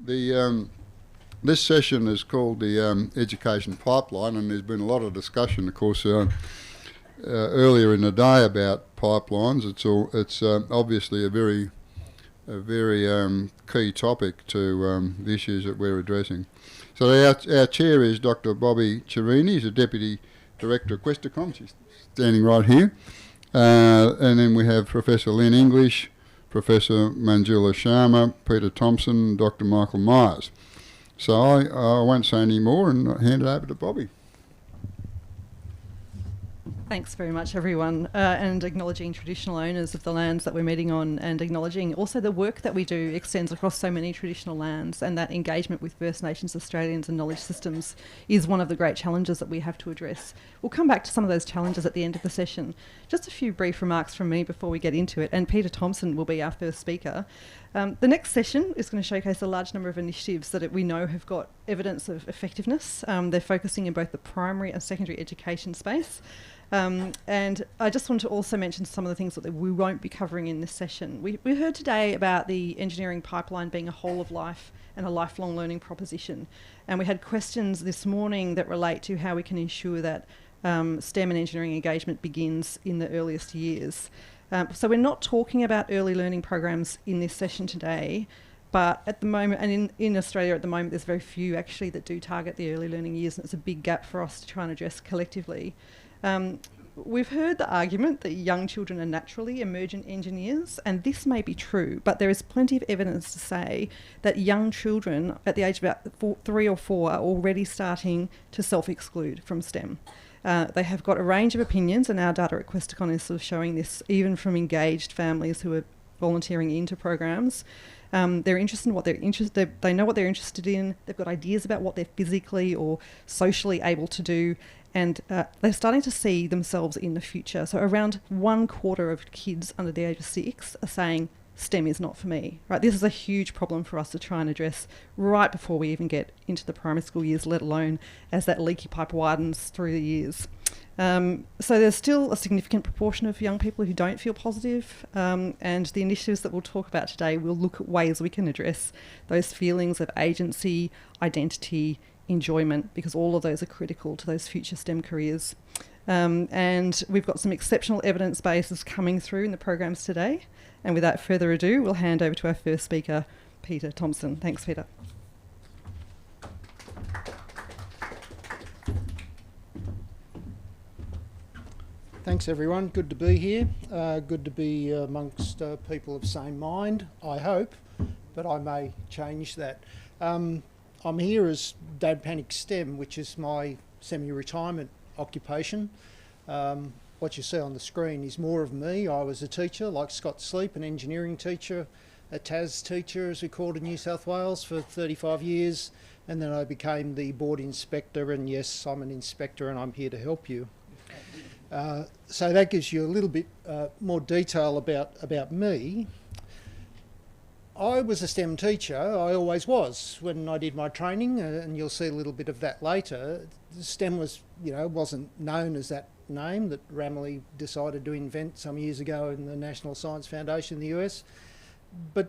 This session is called the Education Pipeline, and there's been a lot of discussion, of course, earlier in the day about pipelines. It's obviously a very key topic to the issues that we're addressing. So our chair is Dr. Bobby Chirini. He's a Deputy Director of Questacom. She's standing right here. And then we have Professor Lynn English, Professor Manjula Sharma, Peter Thompson, Dr. Michael Myers. So I won't say any more and hand it over to Bobby. Thanks very much, everyone, and acknowledging traditional owners of the lands that we're meeting on, and acknowledging also the work that we do extends across so many traditional lands, and that engagement with First Nations Australians and knowledge systems is one of the great challenges that we have to address. We'll come back to some of those challenges at the end of the session. Just a few brief remarks from me before we get into it, and Peter Thompson will be our first speaker. The next session is going to showcase a large number of initiatives that we know have got evidence of effectiveness. They're focusing in both the primary and secondary education space. And I just want to also mention some of the things that we won't be covering in this session. We heard today about the engineering pipeline being a whole of life and a lifelong learning proposition. And we had questions this morning that relate to how we can ensure that STEM and engineering engagement begins in the earliest years. So we're not talking about early learning programs in this session today, but at the moment, and in Australia at the moment, there's very few actually that do target the early learning years, and it's a big gap for us to try and address collectively. We've heard the argument that young children are naturally emergent engineers, and this may be true, but there is plenty of evidence to say that young children at the age of about 3 or 4 are already starting to self-exclude from STEM. They have got a range of opinions, and our data at Questacon is sort of showing this even from engaged families who are volunteering into programs. They're interested in what they're interested. They know what they're interested in. They've got ideas about what they're physically or socially able to do, and they're starting to see themselves in the future. So around 1/4 of kids under the age of 6 are saying STEM is not for me. Right, this is a huge problem for us to try and address right before we even get into the primary school years, let alone as that leaky pipe widens through the years. So there's still a significant proportion of young people who don't feel positive, and the initiatives that we'll talk about today will look at ways we can address those feelings of agency, identity, enjoyment, because all of those are critical to those future STEM careers. And we've got some exceptional evidence bases coming through in the programs today. And without further ado, we'll hand over to our first speaker, Peter Thompson. Thanks, Peter. Thanks everyone, good to be here. Good to be amongst people of same mind, I hope, but I may change that. I'm here as Dad Panic STEM, which is my semi-retirement occupation. What you see on the screen is more of me. I was a teacher, like Scott Sleep, an engineering teacher, a TAS teacher as we called in New South Wales for 35 years, and then I became the board inspector, and yes, I'm an inspector and I'm here to help you. So that gives you a little bit more detail about me. I was a STEM teacher, I always was, when I did my training, and you'll see a little bit of that later. STEM was, wasn't known as that name that Ramley decided to invent some years ago in the National Science Foundation in the US. But,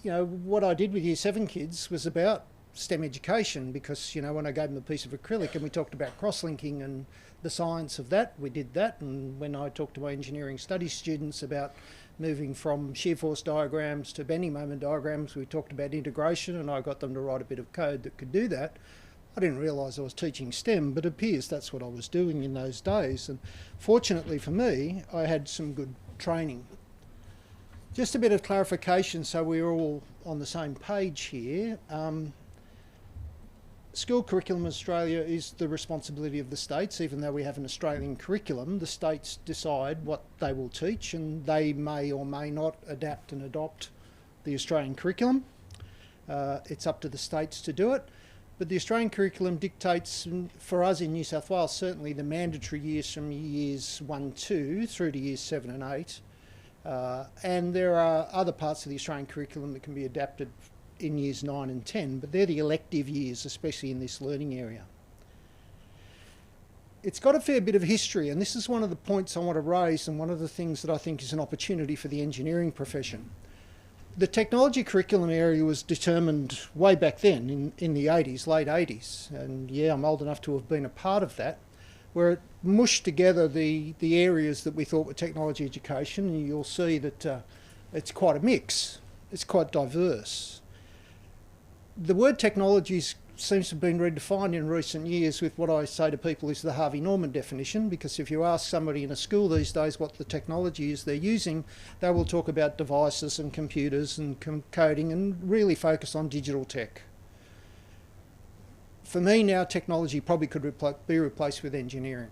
what I did with Year 7 kids was about STEM education, because, when I gave them a piece of acrylic and we talked about cross-linking and the science of that, we did that. And when I talked to my engineering studies students about moving from shear force diagrams to bending moment diagrams, we talked about integration, and I got them to write a bit of code that could do that. I didn't realise I was teaching STEM, but it appears that's what I was doing in those days. And fortunately for me, I had some good training. Just a bit of clarification so we're all on the same page here. School curriculum in Australia is the responsibility of the states. Even though we have an Australian curriculum, the states decide what they will teach, and they may or may not adapt and adopt the Australian curriculum. It's up to the states to do it. But the Australian curriculum dictates, for us in New South Wales, certainly the mandatory years from years 1, 2 through to years 7 and 8. And there are other parts of the Australian curriculum that can be adapted in years 9 and 10, but they're the elective years, especially in this learning area. It's got a fair bit of history, and this is one of the points I want to raise, and one of the things that I think is an opportunity for the engineering profession. The technology curriculum area was determined way back then in the 80s, late 80s, and yeah, I'm old enough to have been a part of that, where it mushed together the areas that we thought were technology education, and you'll see that it's quite a mix. It's quite diverse. The word technologies seems to have been redefined in recent years with what I say to people is the Harvey Norman definition, because if you ask somebody in a school these days what the technology is they're using, they will talk about devices and computers and coding and really focus on digital tech. For me now, technology probably could be replaced with engineering,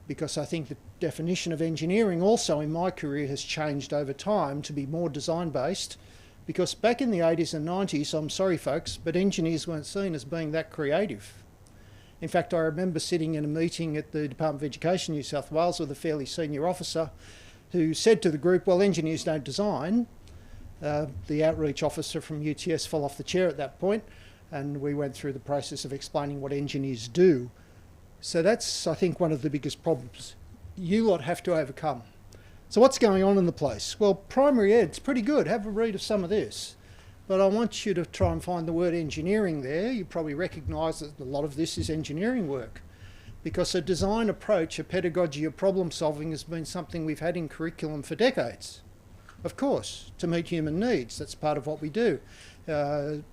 because I think the definition of engineering also in my career has changed over time to be more design-based, because back in the 80s and 90s, I'm sorry folks, but engineers weren't seen as being that creative. In fact, I remember sitting in a meeting at the Department of Education, New South Wales, with a fairly senior officer who said to the group, well, engineers don't design. The outreach officer from UTS fell off the chair at that point, and we went through the process of explaining what engineers do. So that's, I think, one of the biggest problems you lot have to overcome. So what's going on in the place? Well, primary ed's pretty good. Have a read of some of this. But I want you to try and find the word engineering there. You probably recognise that a lot of this is engineering work, because a design approach, a pedagogy of problem solving has been something we've had in curriculum for decades. Of course, to meet human needs. That's part of what we do.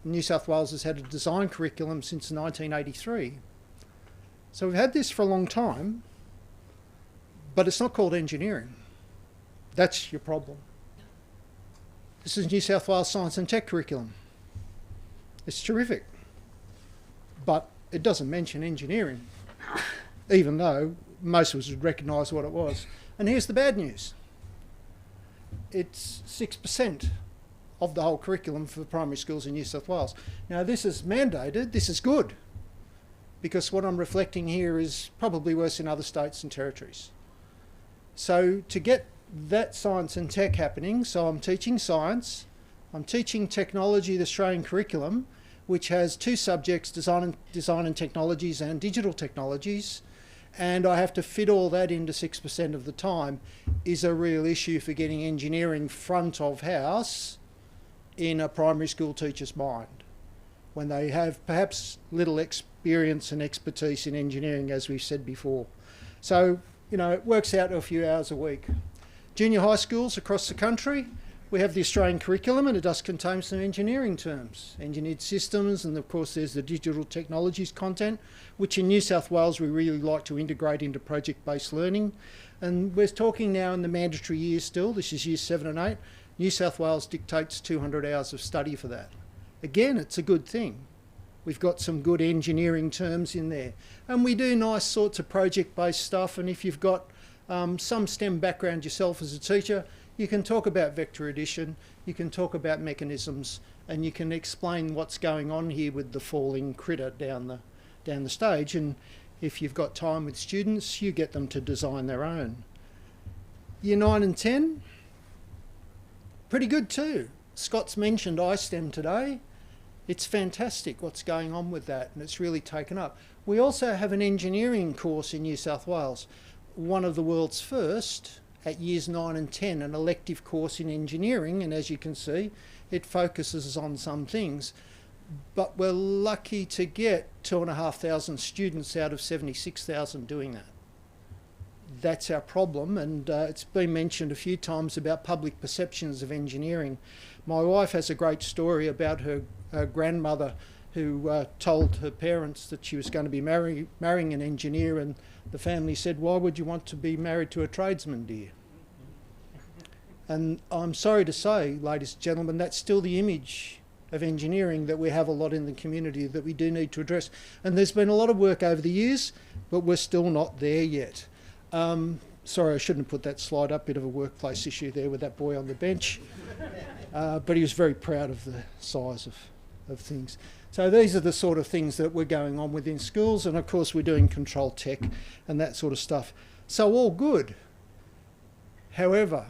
New South Wales has had a design curriculum since 1983. So we've had this for a long time, but it's not called engineering. That's your problem. This is New South Wales Science and Tech curriculum. It's terrific, but it doesn't mention engineering, even though most of us would recognise what it was. And here's the bad news. It's 6% of the whole curriculum for primary schools in New South Wales. Now, this is mandated. This is good, because what I'm reflecting here is probably worse in other states and territories. So to get that science and tech happening, so I'm teaching science, I'm teaching technology, the Australian curriculum, which has two subjects, design and technologies and digital technologies, and I have to fit all that into 6% of the time, is a real issue for getting engineering front of house in a primary school teacher's mind, when they have perhaps little experience and expertise in engineering, as we've said before. So, you know, it works out to a few hours a week. Junior high schools across the country, we have the Australian curriculum, and it does contain some engineering terms, engineered systems, and of course there's the digital technologies content, which in New South Wales we really like to integrate into project-based learning. And we're talking now in the mandatory years still, this is years 7 and 8, New South Wales dictates 200 hours of study for that. Again, it's a good thing. We've got some good engineering terms in there. And we do nice sorts of project-based stuff, and if you've got some STEM background yourself as a teacher, you can talk about vector addition, you can talk about mechanisms, and you can explain what's going on here with the falling critter down the stage. And if you've got time with students, you get them to design their own. Year 9 and 10, pretty good too. Scott's mentioned iSTEM today. It's fantastic what's going on with that, and it's really taken up. We also have an engineering course in New South Wales, one of the world's first at years 9 and 10, an elective course in engineering, and as you can see, it focuses on some things. But we're lucky to get 2,500 students out of 76,000 doing that. That's our problem, and it's been mentioned a few times about public perceptions of engineering. My wife has a great story about her grandmother who told her parents that she was going to be marrying an engineer, and the family said, "Why would you want to be married to a tradesman, dear?" And I'm sorry to say, ladies and gentlemen, that's still the image of engineering that we have a lot in the community that we do need to address. And there's been a lot of work over the years, but we're still not there yet. Sorry, I shouldn't have put that slide up, bit of a workplace issue there with that boy on the bench. But he was very proud of the size of things. So these are the sort of things that we're going on within schools, and of course we're doing control tech and that sort of stuff. So all good. However,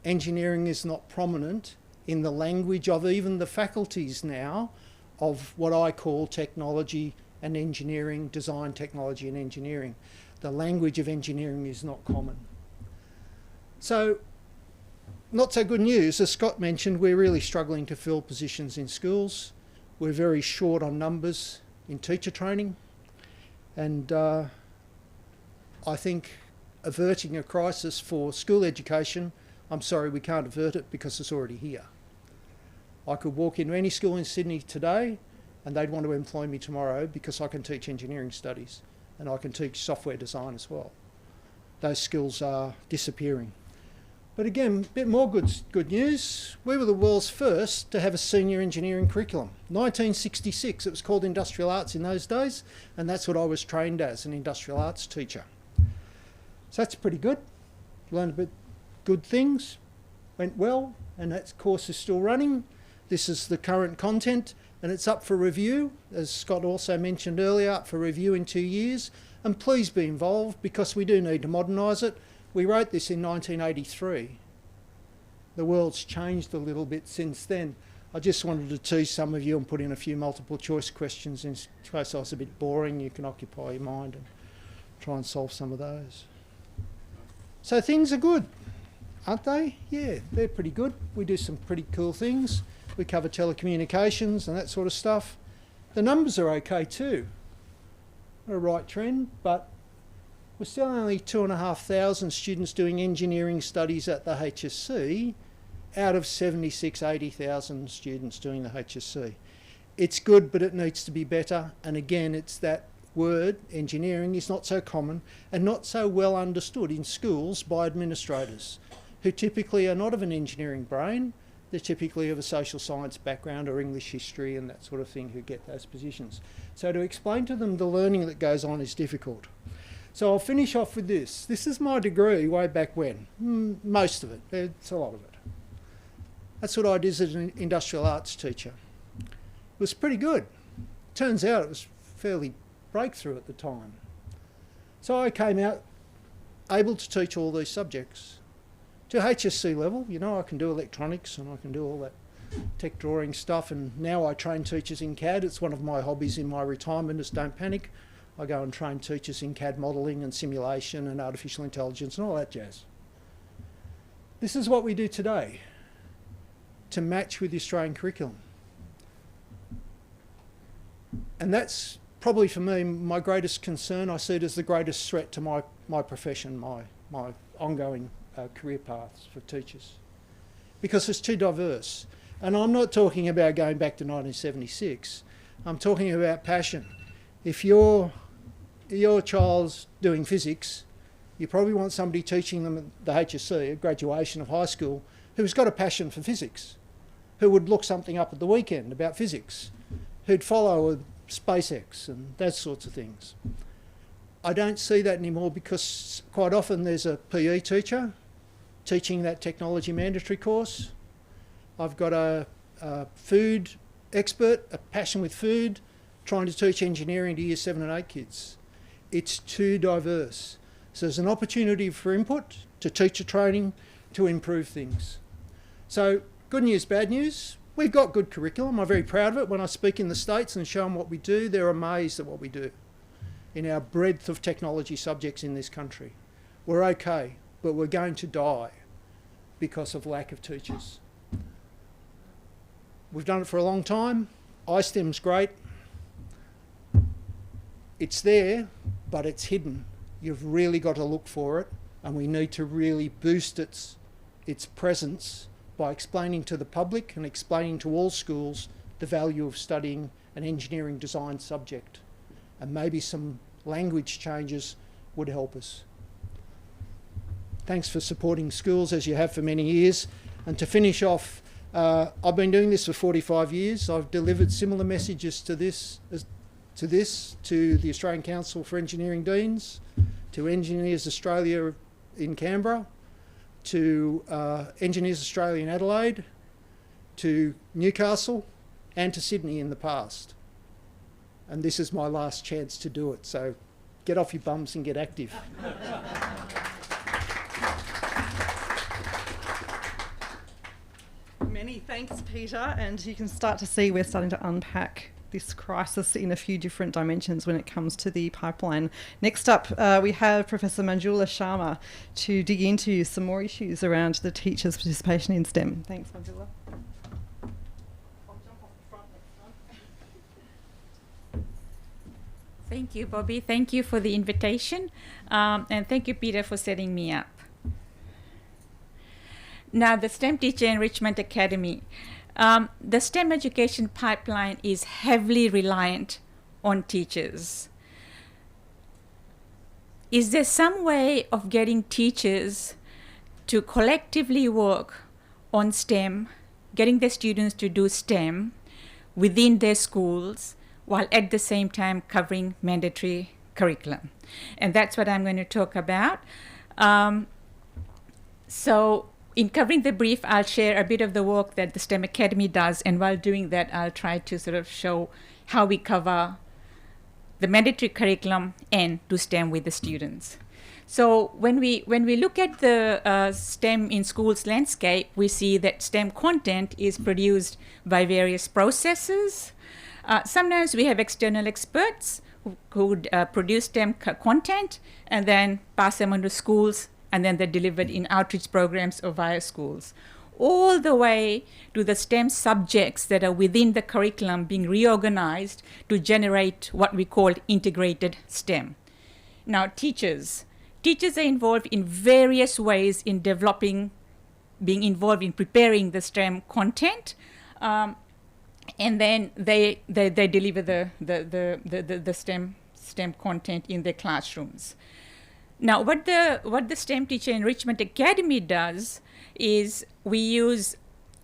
engineering is not prominent in the language of even the faculties now of what I call technology and engineering, design, technology and engineering. The language of engineering is not common. So not so good news. As Scott mentioned, we're really struggling to fill positions in schools. We're very short on numbers in teacher training. And I think averting a crisis for school education, I'm sorry, we can't avert it because it's already here. I could walk into any school in Sydney today and they'd want to employ me tomorrow because I can teach engineering studies and I can teach software design as well. Those skills are disappearing. But again, a bit more good news. We were the world's first to have a senior engineering curriculum. 1966, it was called Industrial Arts in those days, and that's what I was trained as, an industrial arts teacher. So that's pretty good. Learned a bit good things, went well, and that course is still running. This is the current content, and it's up for review, as Scott also mentioned earlier, up for review in 2 years. And please be involved because we do need to modernise it. We wrote this in 1983. The world's changed a little bit since then. I just wanted to tease some of you and put in a few multiple choice questions in case I was a bit boring. You can occupy your mind and try and solve some of those. So things are good, aren't they? Yeah, they're pretty good. We do some pretty cool things. We cover telecommunications and that sort of stuff. The numbers are okay too. Not a right trend, but we're still only 2,500 students doing engineering studies at the HSC out of 80,000 students doing the HSC. It's good, but it needs to be better. And again, it's that word, engineering, is not so common and not so well understood in schools by administrators who typically are not of an engineering brain. They're typically of a social science background or English history and that sort of thing who get those positions. So to explain to them the learning that goes on is difficult. So I'll finish off with this. This is my degree way back when. Most of it. It's a lot of it. That's what I did as an industrial arts teacher. It was pretty good. Turns out it was fairly breakthrough at the time. So I came out able to teach all these subjects. To HSC level, you know, I can do electronics and I can do all that tech drawing stuff, and now I train teachers in CAD. It's one of my hobbies in my retirement is don't panic. I go and train teachers in CAD modelling and simulation and artificial intelligence and all that jazz. This is what we do today to match with the Australian curriculum. And that's probably for me my greatest concern. I see it as the greatest threat to my profession, my ongoing career paths for teachers. Because it's too diverse. And I'm not talking about going back to 1976. I'm talking about passion. If your child's doing physics, you probably want somebody teaching them at the HSC, at graduation of high school, who's got a passion for physics, who would look something up at the weekend about physics, who'd follow SpaceX and that sorts of things. I don't see that anymore because quite often there's a PE teacher teaching that technology mandatory course. I've got a food expert, a passion with food, trying to teach engineering to year 7 and 8 kids. It's too diverse. So there's an opportunity for input, to teacher training, to improve things. So good news, bad news. We've got good curriculum. I'm very proud of it. When I speak in the States and show them what we do, they're amazed at what we do in our breadth of technology subjects in this country. We're okay, but we're going to die because of lack of teachers. We've done it for a long time. iSTEM's great. It's there, but it's hidden. You've really got to look for it, and we need to really boost its presence by explaining to the public and explaining to all schools the value of studying an engineering design subject. And maybe some language changes would help us. Thanks for supporting schools as you have for many years. And to finish off, I've been doing this for 45 years. I've delivered similar messages to the Australian Council for Engineering Deans, to Engineers Australia in Canberra, to Engineers Australia in Adelaide, to Newcastle, and to Sydney in the past. And this is my last chance to do it, so get off your bums and get active. Many thanks, Peter, and you can start to see we're starting to unpack this crisis in a few different dimensions when it comes to the pipeline. Next up, we have Professor Manjula Sharma to dig into some more issues around the teachers' participation in STEM. Thanks, Manjula. Thank you, Bobby. Thank you for the invitation. And thank you, Peter, for setting me up. Now, the STEM Teacher Enrichment Academy. The STEM education pipeline is heavily reliant on teachers. Is there some way of getting teachers to collectively work on STEM, getting their students to do STEM within their schools, while at the same time covering mandatory curriculum? And that's what I'm going to talk about. So in covering the brief, I'll share a bit of the work that the STEM Academy does, and while doing that, I'll try to sort of show how we cover the mandatory curriculum and do STEM with the students. So when we look at the STEM in schools landscape, we see that STEM content is produced by various processes. Sometimes we have external experts who produce STEM content and then pass them on to schools, and then they're delivered in outreach programs or via schools, all the way to the STEM subjects that are within the curriculum being reorganized to generate what we call integrated STEM. Now, teachers are involved in various ways in developing, being involved in preparing the STEM content, and then they deliver the STEM content in their classrooms. Now, what the STEM Teacher Enrichment Academy does is we use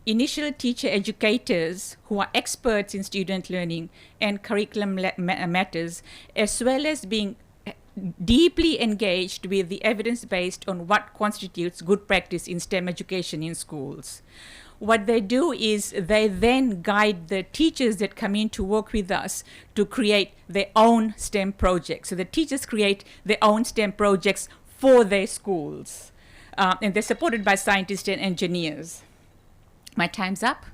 initial teacher educators who are experts in student learning and curriculum matters, as well as being deeply engaged with the evidence based on what constitutes good practice in STEM education in schools. What they do is they then guide the teachers that come in to work with us to create their own STEM projects. So the teachers create their own STEM projects for their schools. And they're supported by scientists and engineers. My time's up?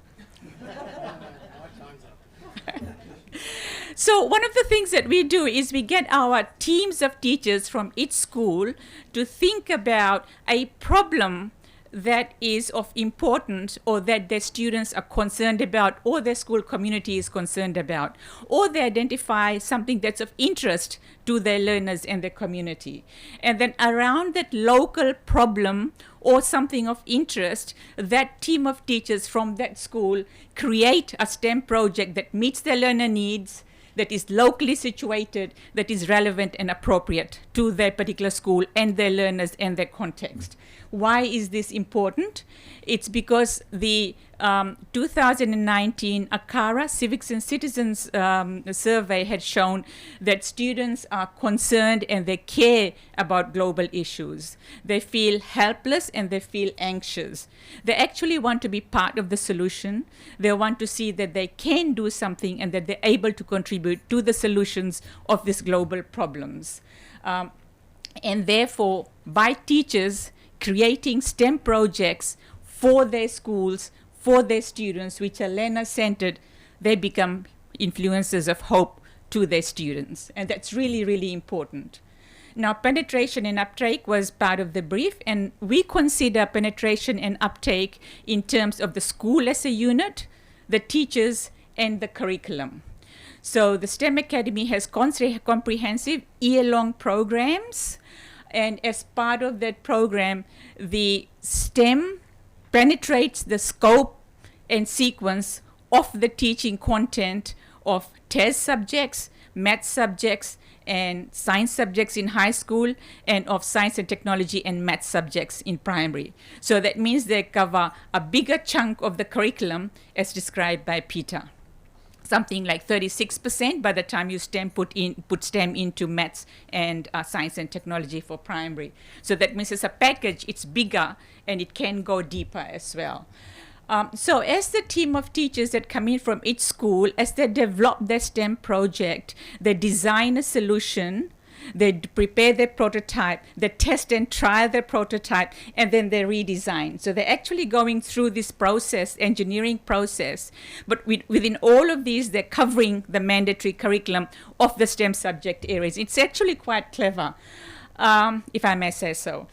So one of the things that we do is we get our teams of teachers from each school to think about a problem that is of importance, or that their students are concerned about, or their school community is concerned about, or they identify something that's of interest to their learners and their community. And then around that local problem or something of interest, that team of teachers from that school create a STEM project that meets their learner needs, that is locally situated, that is relevant and appropriate to their particular school and their learners and their context. Why is this important? It's because the 2019 ACARA Civics and Citizens survey had shown that students are concerned and they care about global issues. They feel helpless and they feel anxious. They actually want to be part of the solution. They want to see that they can do something and that they're able to contribute to the solutions of these global problems. And therefore, by teachers creating STEM projects for their schools, for their students, which are learner-centered, they become influencers of hope to their students. And that's really, really important. Now, penetration and uptake was part of the brief, and we consider penetration and uptake in terms of the school as a unit, the teachers, and the curriculum. So the STEM Academy has comprehensive year-long programs, and as part of that program, the STEM penetrates the scope and sequence of the teaching content of test subjects, math subjects, and science subjects in high school, and of science and technology and math subjects in primary. So that means they cover a bigger chunk of the curriculum as described by Peter. Something like 36% by the time you put STEM into maths and science and technology for primary. So that means as a package, it's bigger and it can go deeper as well. So as the team of teachers that come in from each school, as they develop their STEM project, they design a solution They prepare their prototype, they test and trial their prototype, and then they redesign. So they're actually going through this process, engineering process, but within all of these, they're covering the mandatory curriculum of the STEM subject areas. It's actually quite clever, if I may say so.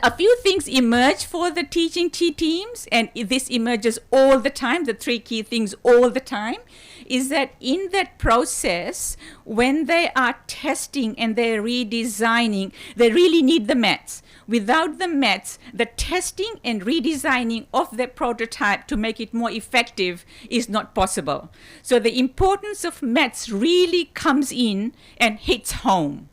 A few things emerge for the teaching teams, and this emerges all the time, the three key things all the time, is that in that process, when they are testing and they're redesigning, they really need the maths. Without the maths, the testing and redesigning of the prototype to make it more effective is not possible. So the importance of maths really comes in and hits home.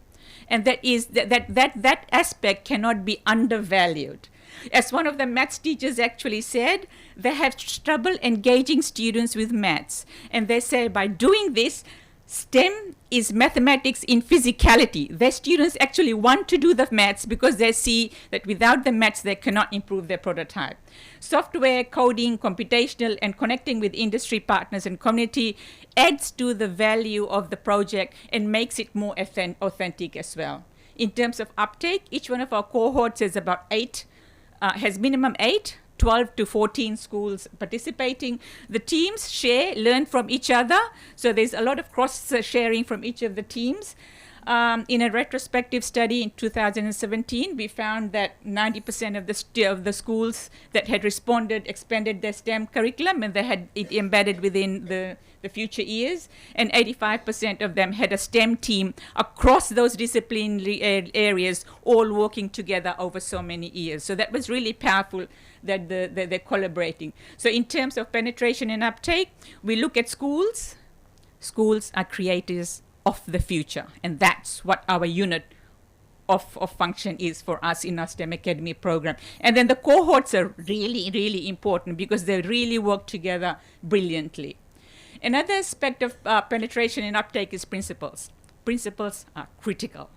And that is that aspect cannot be undervalued. As one of the maths teachers actually said, they have trouble engaging students with maths. And they say by doing this, STEM is mathematics in physicality. Their students actually want to do the maths because they see that without the maths, they cannot improve their prototype. Software, coding, computational, and connecting with industry partners and community adds to the value of the project and makes it more authentic as well. In terms of uptake, each one of our cohorts is about 8, has minimum 8, 12 to 14 schools participating. The teams share, learn from each other. So there's a lot of cross-sharing from each of the teams. In a retrospective study in 2017, we found that 90% of the schools that had responded expanded their STEM curriculum, and they had it embedded within the future years, and 85% of them had a STEM team across those disciplinary areas, all working together over so many years. So that was really powerful that they're collaborating. So in terms of penetration and uptake, we look at schools. Schools are creators of the future, and that's what our unit of function is for us in our STEM Academy program. And then the cohorts are really, really important because they really work together brilliantly. Another aspect of penetration and uptake is principals. Principals are critical.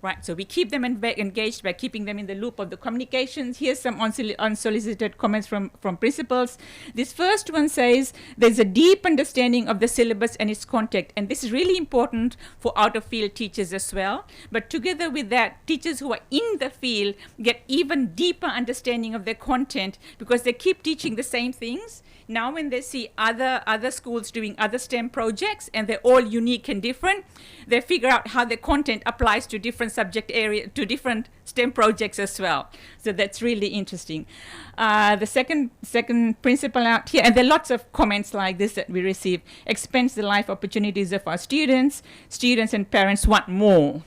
Right, so we keep them engaged by keeping them in the loop of the communications. Here's some unsolicited comments from principals. This first one says, there's a deep understanding of the syllabus and its content. And this is really important for out-of-field teachers as well. But together with that, teachers who are in the field get even deeper understanding of their content because they keep teaching the same things. Now when they see other schools doing other STEM projects and they're all unique and different, they figure out how the content applies to different subject area, to different STEM projects as well. So that's really interesting. The second principle out here, and there are lots of comments like this that we receive, expands the life opportunities of our students. Students and parents want more.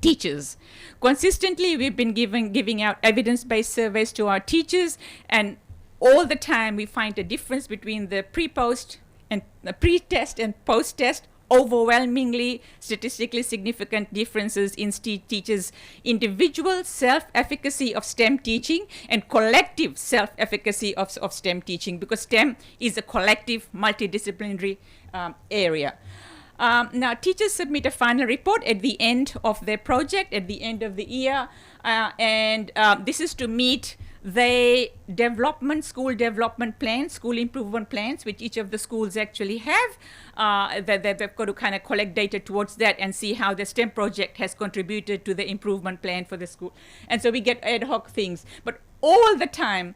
Teachers. Consistently, we've been giving out evidence-based surveys to our teachers, and all the time we find a difference between the pre-test and post-test. Overwhelmingly statistically significant differences in teachers' individual self-efficacy of STEM teaching and collective self-efficacy of STEM teaching, because STEM is a collective multidisciplinary area. Now, teachers submit a final report at the end of their project, at the end of the year, and this is to meet the school development plans, school improvement plans, which each of the schools actually have. They've got to kind of collect data towards that and see how the STEM project has contributed to the improvement plan for the school. And so we get ad hoc things. But all the time,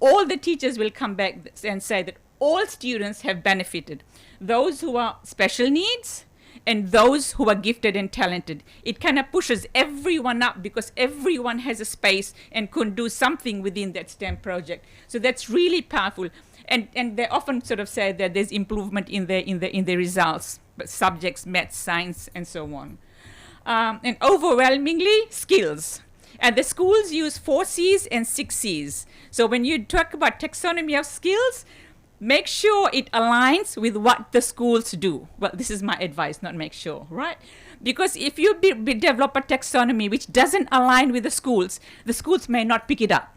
all the teachers will come back and say that all students have benefited. Those who are special needs, and those who are gifted and talented. It kind of pushes everyone up because everyone has a space and could do something within that STEM project. So that's really powerful. And they often sort of say that there's improvement in the results, but subjects, maths, science, and so on. And overwhelmingly, skills. And the schools use 4 C's and 6 C's. So when you talk about taxonomy of skills, make sure it aligns with what the schools do. Well, this is my advice, not make sure, right? Because if you develop a taxonomy which doesn't align with the schools may not pick it up.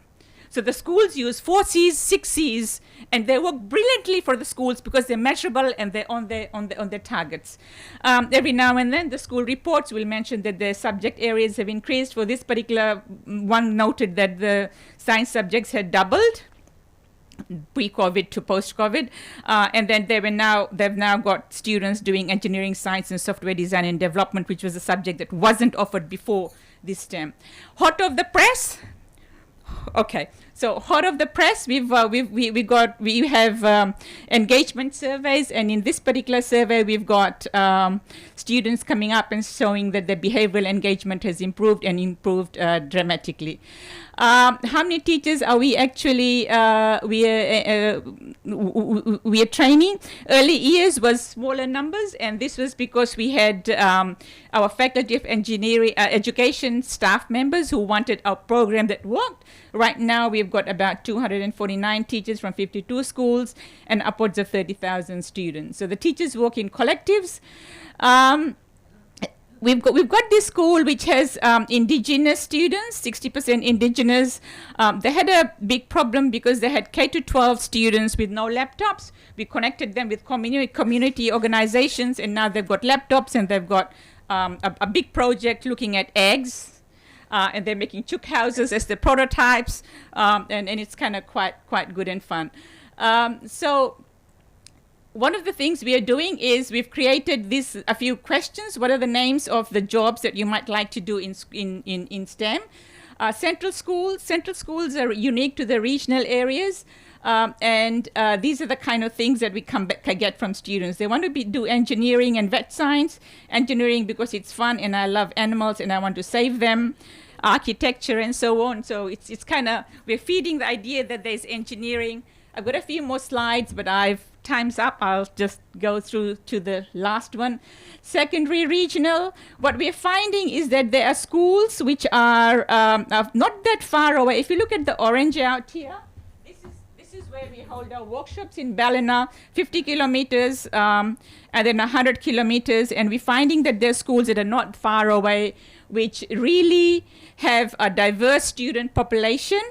So the schools use 4 C's, 6 C's, and they work brilliantly for the schools because they're measurable and they're on their targets. Every now and then, the school reports will mention that their subject areas have increased. For this particular one, noted that the science subjects had doubled. pre-COVID to post-COVID, and then they've now got students doing engineering, science, and software design and development, which was a subject that wasn't offered before this term. Hot off the press. Okay, so hot off the press, we have engagement surveys, and in this particular survey, we've got students coming up and showing that their behavioral engagement has improved dramatically. How many teachers are we actually we are training? Early years was smaller numbers, and this was because we had our Faculty of Engineering Education staff members who wanted a program that worked. Right now we've got about 249 teachers from 52 schools and upwards of 30,000 students. So the teachers work in collectives. We've got this school which has indigenous students, 60% indigenous. They had a big problem because they had K-12 students with no laptops. We connected them with community organizations, and now they've got laptops, and they've got a big project looking at eggs. And they're making chook houses as the prototypes, and it's kind of quite good and fun. So one of the things we are doing is we've created a few questions. What are the names of the jobs that you might like to do in STEM? Central schools are unique to the regional areas, and these are the kind of things that we can get from students. They want to do engineering and vet science. Engineering because it's fun and I love animals and I want to save them. Architecture and so on. So it's kind of, we're feeding the idea that there's engineering. I've got a few more slides, but time's up. I'll just go through to the last one. Secondary regional. What we're finding is that there are schools which are not that far away. If you look at the orange out here, this is where we hold our workshops in Ballina, 50 kilometers and then 100 kilometers. And we're finding that there are schools that are not far away, which really have a diverse student population.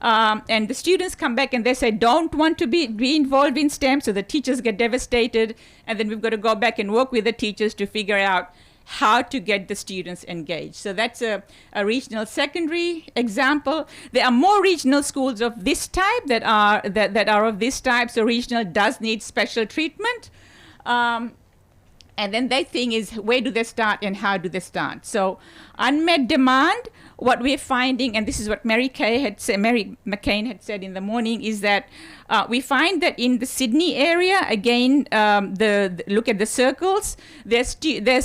And the students come back and they say, don't want to be involved in STEM, so the teachers get devastated, and then we've got to go back and work with the teachers to figure out how to get the students engaged. So that's a regional secondary example. There are more regional schools of this type that are of this type, so regional does need special treatment. And then the thing is, where do they start and how do they start? So unmet demand, what we're finding, and this is what Mary McCain had said in the morning, is that we find that in the Sydney area, again, look at the circles, there's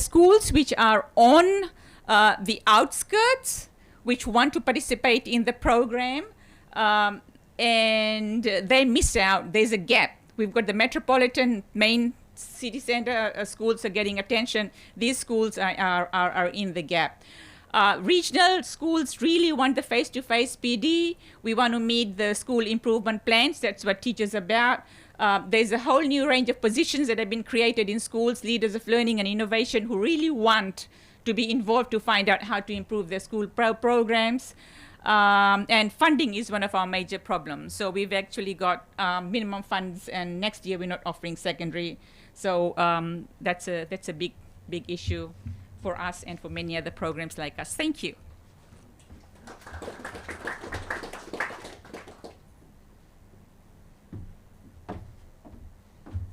schools which are on the outskirts, which want to participate in the program, and they miss out. There's a gap. We've got the metropolitan main city center schools are getting attention. These schools are in the gap. Regional schools really want the face-to-face PD. We want to meet the school improvement plans. That's what teachers are about. There's a whole new range of positions that have been created in schools, leaders of learning and innovation who really want to be involved to find out how to improve their school programs. And funding is one of our major problems. So we've actually got minimum funds, and next year we're not offering secondary. So that's a big issue for us and for many other programs like us. Thank you.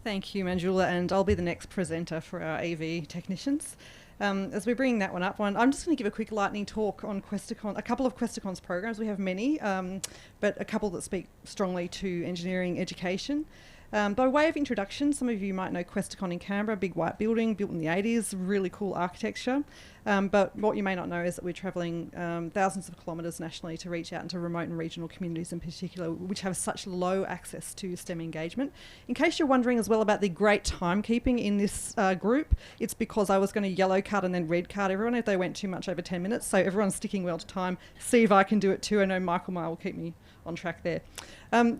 Thank you, Manjula, and I'll be the next presenter for our AV technicians. As we're bringing that one up, I'm just going to give a quick lightning talk on Questacon, a couple of Questacon's programs. We have many, but a couple that speak strongly to engineering education. By way of introduction, some of you might know Questacon in Canberra, a big white building built in the 80s, really cool architecture. But what you may not know is that we're travelling thousands of kilometres nationally to reach out into remote and regional communities in particular, which have such low access to STEM engagement. In case you're wondering as well about the great timekeeping in this group, it's because I was going to yellow card and then red card everyone if they went too much over 10 minutes. So everyone's sticking well to time. See if I can do it too. I know Michael Meyer will keep me on track there.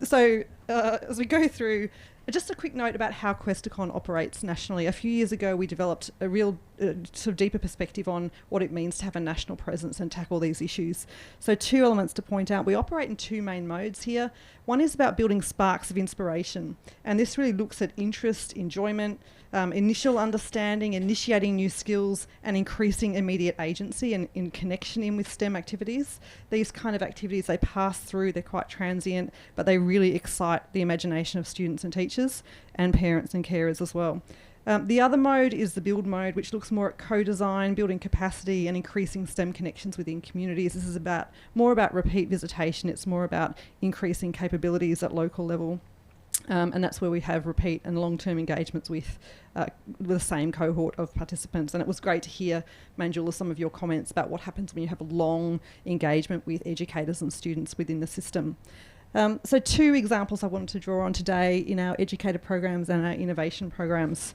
So as we go through, Just a quick note about how Questacon operates nationally. A few years ago, we developed a real sort of deeper perspective on what it means to have a national presence and tackle these issues. So 2 elements to point out. We operate in 2 main modes here. One is about building sparks of inspiration, and this really looks at interest, enjoyment, initial understanding, initiating new skills, and increasing immediate agency and in connection in with STEM activities. These kind of activities, they pass through, they're quite transient, but they really excite the imagination of students and teachers and parents and carers as well. The other mode is the build mode, which looks more at co-design, building capacity and increasing STEM connections within communities. This is more about repeat visitation. It's more about increasing capabilities at local level. And that's where we have repeat and long-term engagements with the same cohort of participants. And it was great to hear, Manjula, some of your comments about what happens when you have a long engagement with educators and students within the system. So 2 examples I wanted to draw on today in our educator programs and our innovation programs.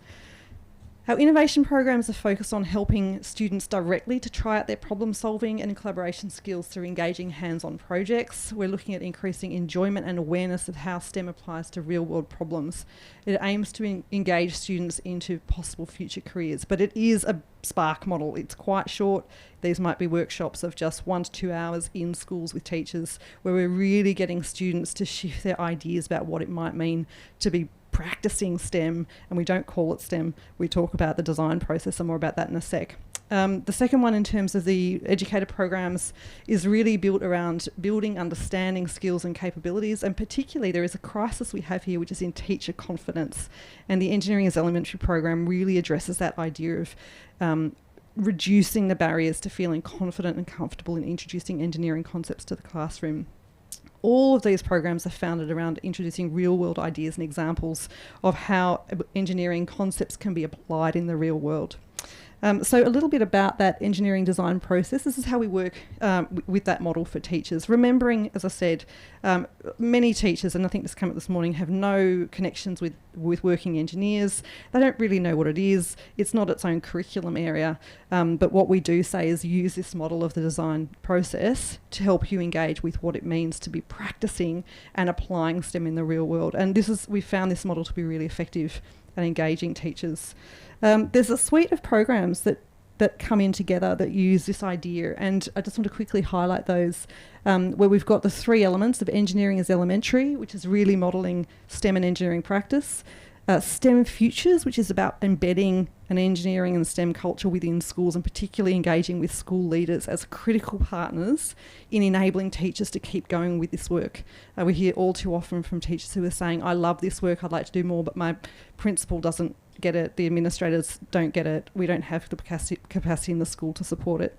Our innovation programs are focused on helping students directly to try out their problem solving and collaboration skills through engaging hands-on projects. We're looking at increasing enjoyment and awareness of how STEM applies to real-world problems. It aims to engage students into possible future careers, but it is a spark model. It's quite short. These might be workshops of just 1 to 2 hours in schools with teachers, where we're really getting students to shift their ideas about what it might mean to be practicing STEM, and we don't call it STEM. We talk about the design process and more about that in a sec. The second one, in terms of the educator programs, is really built around building understanding, skills and capabilities, and particularly there is a crisis we have here which is in teacher confidence, and the Engineering as Elementary program really addresses that idea of reducing the barriers to feeling confident and comfortable in introducing engineering concepts to the classroom. All of these programs are founded around introducing real-world ideas and examples of how engineering concepts can be applied in the real world. So a little bit about that engineering design process. This is how we work with that model for teachers. Remembering, as I said, many teachers, and I think this came up this morning, have no connections with working engineers. They don't really know what it is. It's not its own curriculum area. But what we do say is use this model of the design process to help you engage with what it means to be practicing and applying STEM in the real world. And we found this model to be really effective at engaging teachers. There's a suite of programs that come in together that use this idea, and I just want to quickly highlight those, where we've got the 3 elements of Engineering as Elementary, which is really modelling STEM and engineering practice, STEM Futures, which is about embedding an engineering and STEM culture within schools, and particularly engaging with school leaders as critical partners in enabling teachers to keep going with this work. We hear all too often from teachers who are saying, I love this work, I'd like to do more, but my principal doesn't get it, the administrators don't get it, we don't have the capacity in the school to support it.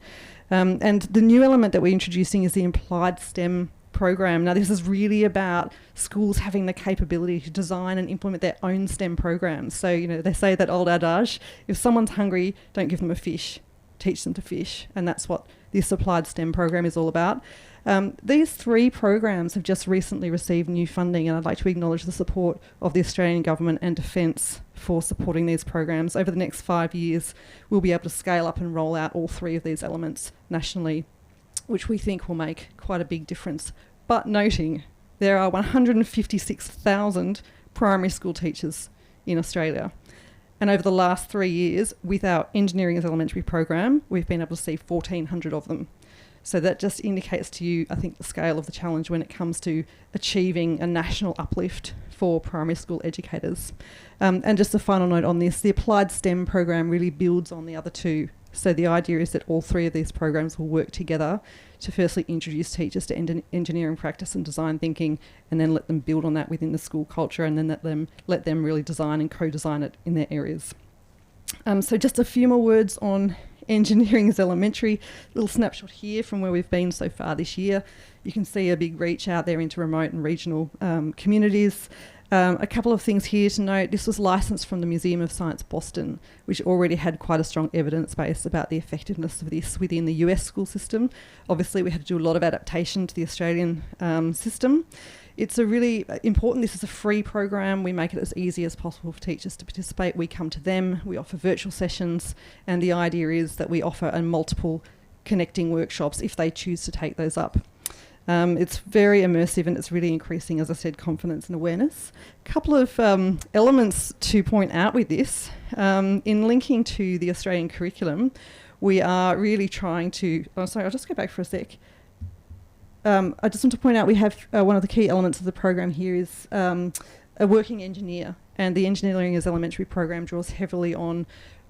And the new element that we're introducing is the Implied STEM program. Now, this is really about schools having the capability to design and implement their own STEM programs. So, they say that old adage, if someone's hungry, don't give them a fish, teach them to fish. And that's what this Applied STEM program is all about. These 3 programs have just recently received new funding, and I'd like to acknowledge the support of the Australian Government and Defence for supporting these programs. Over the next 5 years, we'll be able to scale up and roll out all 3 of these elements nationally, which we think will make quite a big difference. But noting, there are 156,000 primary school teachers in Australia. And over the last 3 years, with our Engineering as Elementary program, we've been able to see 1,400 of them. So that just indicates to you, I think, the scale of the challenge when it comes to achieving a national uplift for primary school educators. And just a final note on this, the Applied STEM program really builds on the other 2. So the idea is that all 3 of these programs will work together to firstly introduce teachers to engineering practice and design thinking, and then let them build on that within the school culture, and then let them really design and co-design it in their areas. So just a few more words on Engineering as Elementary. Little snapshot here from where we've been so far this year. You can see a big reach out there into remote and regional communities. A couple of things here to note. This was licensed from the Museum of Science Boston, which already had quite a strong evidence base about the effectiveness of this within the US school system. Obviously, we had to do a lot of adaptation to the Australian system. It's a really important, this is a free program. We make it as easy as possible for teachers to participate. We come to them, we offer virtual sessions, and the idea is that we offer multiple connecting workshops if they choose to take those up. It's very immersive and it's really increasing, as I said, confidence and awareness. A couple of elements to point out with this. In linking to the Australian curriculum, we are really trying to... Oh, sorry, I'll just go back for a sec. I just want to point out we have one of the key elements of the program here is a working engineer, and the Engineering as Elementary program draws heavily on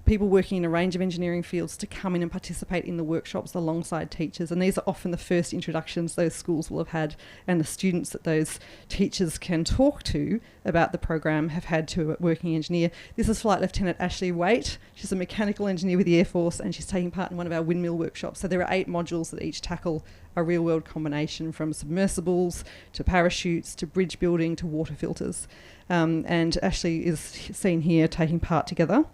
people working in a range of engineering fields to come in and participate in the workshops alongside teachers, and these are often the first introductions those schools will have had, and the students that those teachers can talk to about the program have had to a working engineer. This is Flight Lieutenant Ashley Waite. She's a mechanical engineer with the Air Force, and she's taking part in one of our windmill workshops. So there are 8 modules that each tackle a real world combination, from submersibles to parachutes to bridge building to water filters. And Ashley is seen here taking part together.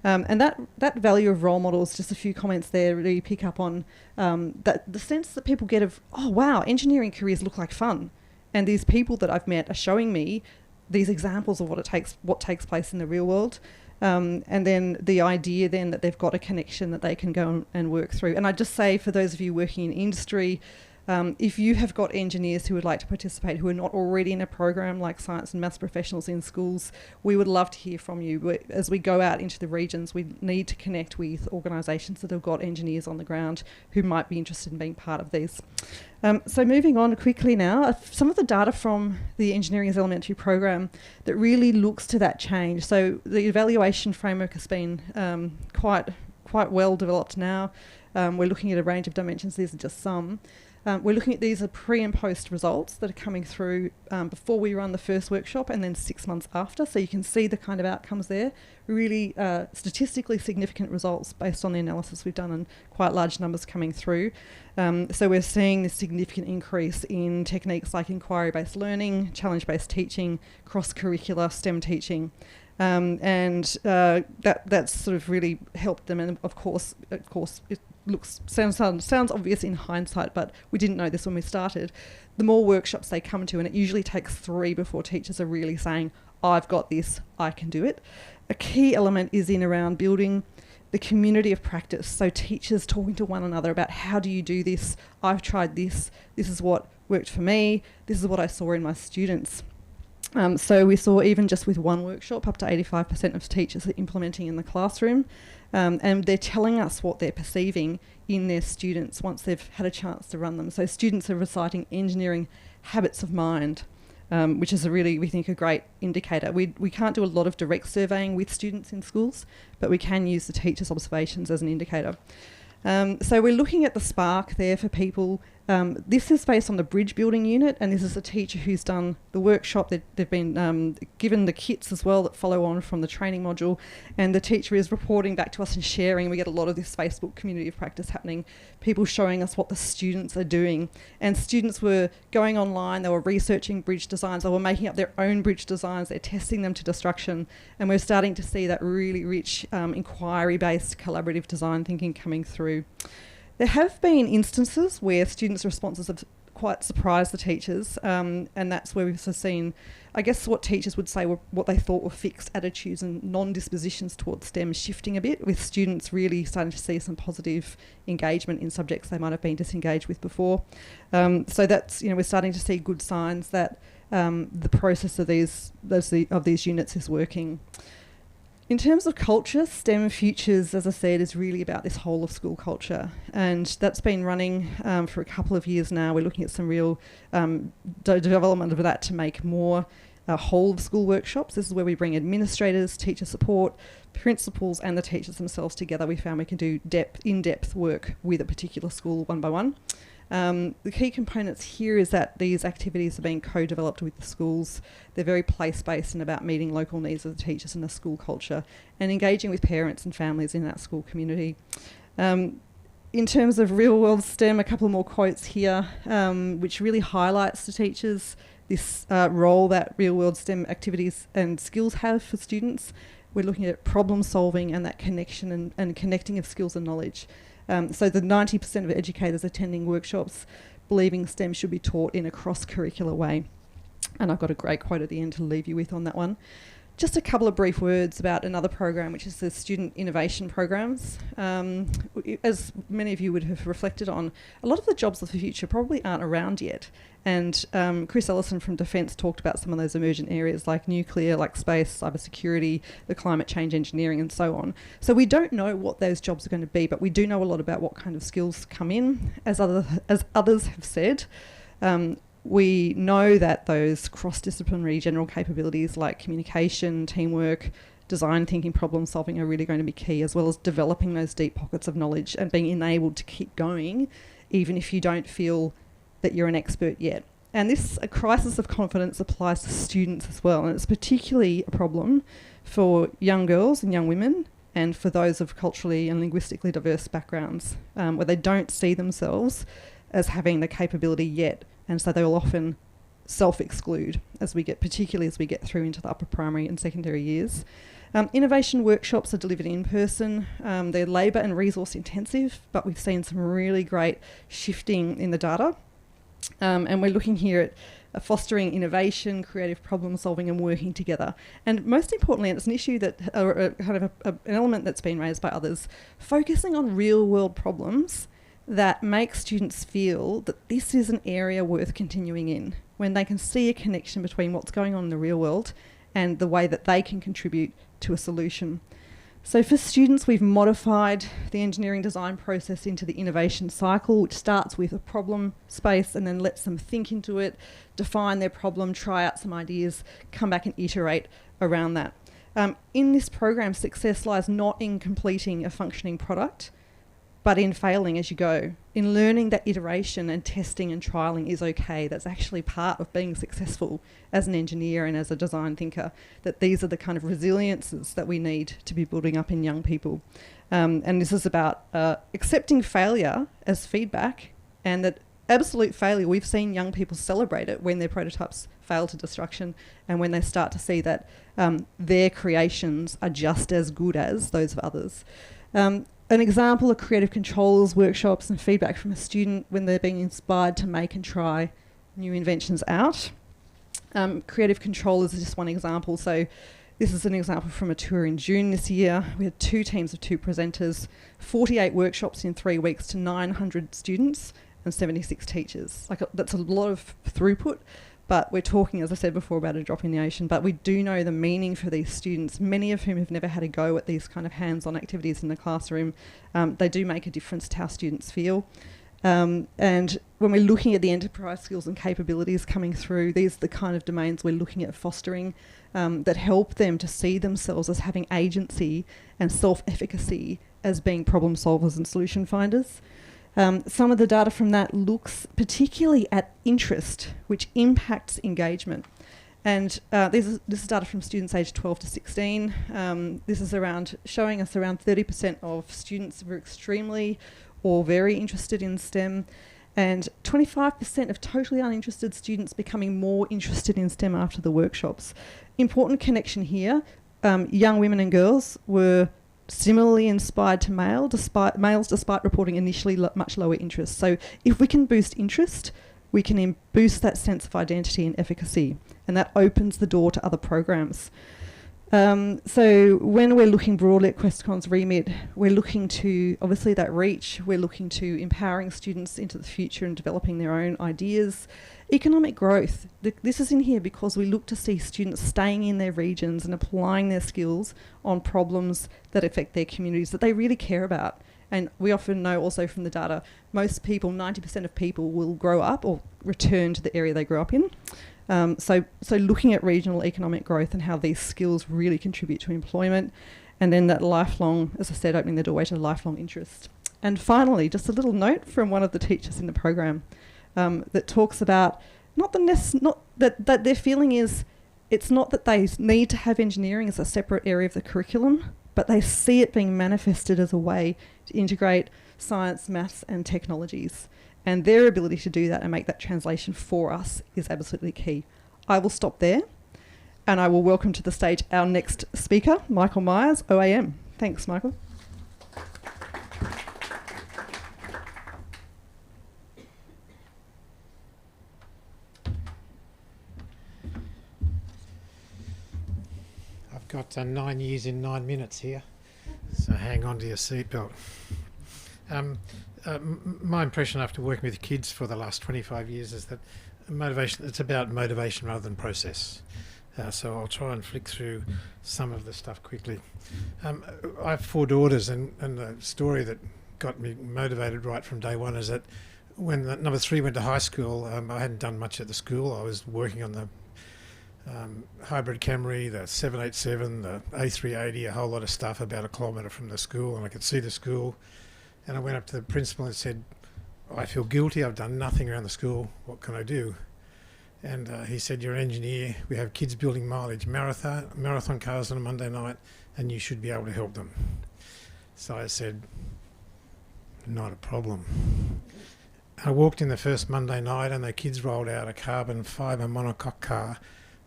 And that value of role models, just a few comments there, really pick up on that the sense that people get of, oh wow, engineering careers look like fun. And these people that I've met are showing me these examples of what takes place in the real world. And then the idea then that they've got a connection that they can go and work through. And I'd just say, for those of you working in industry, if you have got engineers who would like to participate who are not already in a program like science and maths professionals in schools, we would love to hear from you. As we go out into the regions, we need to connect with organisations that have got engineers on the ground who might be interested in being part of these. So moving on quickly now, some of the data from the Engineering as Elementary program that really looks to that change. So the evaluation framework has been quite well developed now. We're looking at a range of dimensions. These are just some. We're looking at these are pre and post results that are coming through before we run the first workshop and then 6 months after. So you can see the kind of outcomes there. Really statistically significant results based on the analysis we've done, and quite large numbers coming through. So we're seeing this significant increase in techniques like inquiry-based learning, challenge-based teaching, cross-curricular STEM teaching. That's sort of really helped them. And of course, it sounds obvious in hindsight, but we didn't know this when we started. The more workshops they come to, and it usually takes 3 before teachers are really saying, I've got this, I can do it. A key element is in around building the community of practice. So teachers talking to one another about, how do you do this? I've tried this. This is what worked for me. This is what I saw in my students. So we saw, even just with one workshop, up to 85% of teachers are implementing in the classroom, and they're telling us what they're perceiving in their students once they've had a chance to run them. So students are reciting engineering habits of mind, which is we think, a great indicator. We can't do a lot of direct surveying with students in schools, but we can use the teachers' observations as an indicator. So we're looking at the spark there for people. This is based on the bridge building unit, and this is a teacher who's done the workshop. They've been given the kits as well that follow on from the training module, and the teacher is reporting back to us and sharing. We get a lot of this Facebook community of practice happening, people showing us what the students are doing. And students were going online, they were researching bridge designs, they were making up their own bridge designs, they're testing them to destruction, and we're starting to see that really rich inquiry-based collaborative design thinking coming through. There have been instances where students' responses have quite surprised the teachers, and that's where we've also seen, I guess, what teachers would say were what they thought were fixed attitudes and non-dispositions towards STEM shifting a bit, with students really starting to see some positive engagement in subjects they might have been disengaged with before. So that's, we're starting to see good signs that the process of these units is working. In terms of culture, STEM Futures, as I said, is really about this whole of school culture, and that's been running for a couple of years now. We're looking at some real development of that to make more whole of school workshops. This is where we bring administrators, teacher support, principals and the teachers themselves together. We found we can do in-depth work with a particular school one by one. The key components here is that these activities are being co-developed with the schools. They're very place-based and about meeting local needs of the teachers and the school culture, and engaging with parents and families in that school community. In terms of real-world STEM, a couple more quotes here, which really highlights to teachers this role that real-world STEM activities and skills have for students. We're looking at problem solving and that connection and connecting of skills and knowledge. So the 90% of educators attending workshops believing STEM should be taught in a cross-curricular way. And I've got a great quote at the end to leave you with on that one. Just a couple of brief words about another program, which is the Student Innovation Programs. As many of you would have reflected on, a lot of the jobs of the future probably aren't around yet. And Chris Ellison from Defence talked about some of those emergent areas like nuclear, like space, cybersecurity, the climate change engineering and so on. So we don't know what those jobs are going to be, but we do know a lot about what kind of skills come in. As others have said, we know that those cross-disciplinary general capabilities like communication, teamwork, design thinking, problem solving are really going to be key, as well as developing those deep pockets of knowledge and being enabled to keep going even if you don't feel that you're an expert yet. And this crisis of confidence applies to students as well, and it's particularly a problem for young girls and young women and for those of culturally and linguistically diverse backgrounds, where they don't see themselves as having the capability yet, and so they will often self-exclude particularly as we get through into the upper primary and secondary years. Innovation workshops are delivered in person. They're labour and resource intensive, but we've seen some really great shifting in the data. And we're looking here at fostering innovation, creative problem solving and working together. And most importantly, and it's an issue that, an element that's been raised by others, focusing on real world problems that make students feel that this is an area worth continuing in, when they can see a connection between what's going on in the real world and the way that they can contribute to a solution. So for students, we've modified the engineering design process into the innovation cycle, which starts with a problem space and then lets them think into it, define their problem, try out some ideas, come back and iterate around that. In this program, success lies not in completing a functioning product, but in failing as you go, in learning that iteration and testing and trialling is okay. That's actually part of being successful as an engineer and as a design thinker, that these are the kind of resiliences that we need to be building up in young people. And this is about accepting failure as feedback, and that absolute failure, we've seen young people celebrate it when their prototypes fail to destruction and when they start to see that their creations are just as good as those of others. An example of creative controls, workshops and feedback from a student when they're being inspired to make and try new inventions out. Creative controllers is just one example. So this is an example from a tour in June this year. We had 2 teams of 2 presenters, 48 workshops in 3 weeks to 900 students and 76 teachers. That's a lot of throughput. But we're talking, as I said before, about a drop in the ocean. But we do know the meaning for these students, many of whom have never had a go at these kind of hands-on activities in the classroom. They do make a difference to how students feel. And when we're looking at the enterprise skills and capabilities coming through, these are the kind of domains we're looking at fostering that help them to see themselves as having agency and self-efficacy as being problem solvers and solution finders. Some of the data from that looks particularly at interest, which impacts engagement. And this is data from students aged 12 to 16. This is showing us around 30% of students were extremely or very interested in STEM, and 25% of totally uninterested students becoming more interested in STEM after the workshops. Important connection here, young women and girls were similarly inspired to males despite reporting initially much lower interest. So if we can boost interest, we can boost that sense of identity and efficacy, and that opens the door to other programs. So when we're looking broadly at QuestCon's remit, we're looking to, obviously that reach, we're looking to empowering students into the future and developing their own ideas. Economic growth, this is in here because we look to see students staying in their regions and applying their skills on problems that affect their communities that they really care about. And we often know also from the data, most people, 90% of people will grow up or return to the area they grew up in. So looking at regional economic growth and how these skills really contribute to employment, and then that lifelong, as I said, opening the doorway to lifelong interest. And finally, just a little note from one of the teachers in the program that talks about that their feeling is it's not that they need to have engineering as a separate area of the curriculum, but they see it being manifested as a way to integrate science, maths and technologies. And their ability to do that and make that translation for us is absolutely key. I will stop there, and I will welcome to the stage our next speaker, Michael Myers, OAM. Thanks, Michael. got 9 years in 9 minutes here, so hang on to your seatbelt. My impression after working with kids for the last 25 years is that it's about motivation rather than process. So I'll try and flick through some of the stuff quickly. I have 4 daughters, and the story that got me motivated right from day one is that when number 3 went to high school, I hadn't done much at the school. I was working on the hybrid Camry, the 787, the A380, a whole lot of stuff about a kilometre from the school, and I could see the school. And I went up to the principal and said, I feel guilty, I've done nothing around the school, what can I do? And he said, you're an engineer, we have kids building mileage marathon cars on a Monday night, and you should be able to help them. So I said, not a problem. I walked in the first Monday night and the kids rolled out a carbon fibre monocoque car,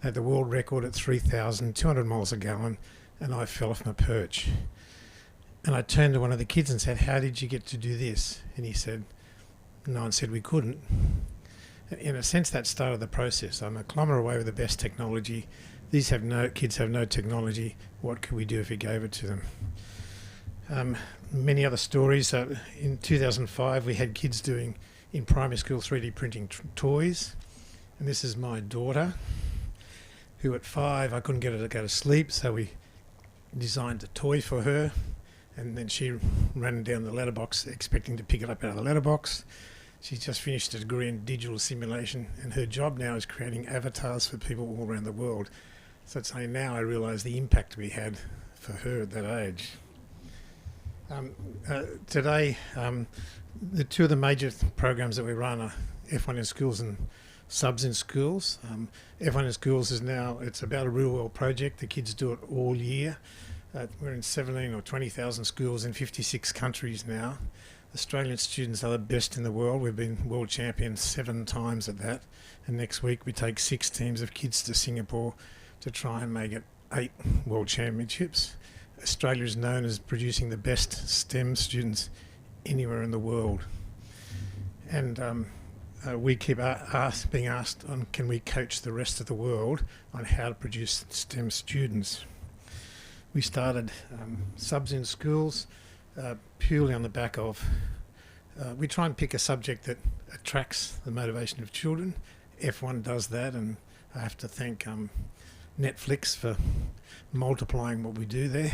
they had the world record at 3,200 miles a gallon, and I fell off my perch. And I turned to one of the kids and said, how did you get to do this? And he said, no one said we couldn't. In a sense, that started the process. I'm a kilometre away with the best technology. These kids have no technology. What could we do if we gave it to them? Many other stories. In 2005, we had kids doing, in primary school, 3D printing toys. And this is my daughter, who at 5, I couldn't get her to go to sleep, so we designed a toy for her. And then she ran down the letterbox expecting to pick it up out of the letterbox. She's just finished a degree in digital simulation, and her job now is creating avatars for people all around the world. So it's only now I realise the impact we had for her at that age. Today, the 2 of the major programs that we run are F1 in schools and subs in schools. F1 in schools is now, it's about a real world project. The kids do it all year. We're in 17 or 20,000 schools in 56 countries now. Australian students are the best in the world. We've been world champions 7 times at that. And next week we take 6 teams of kids to Singapore to try and make it 8 world championships. Australia is known as producing the best STEM students anywhere in the world. And we keep being asked on can we coach the rest of the world on how to produce STEM students. We started subs in schools purely on the back of, we try and pick a subject that attracts the motivation of children. F1 does that, and I have to thank Netflix for multiplying what we do there.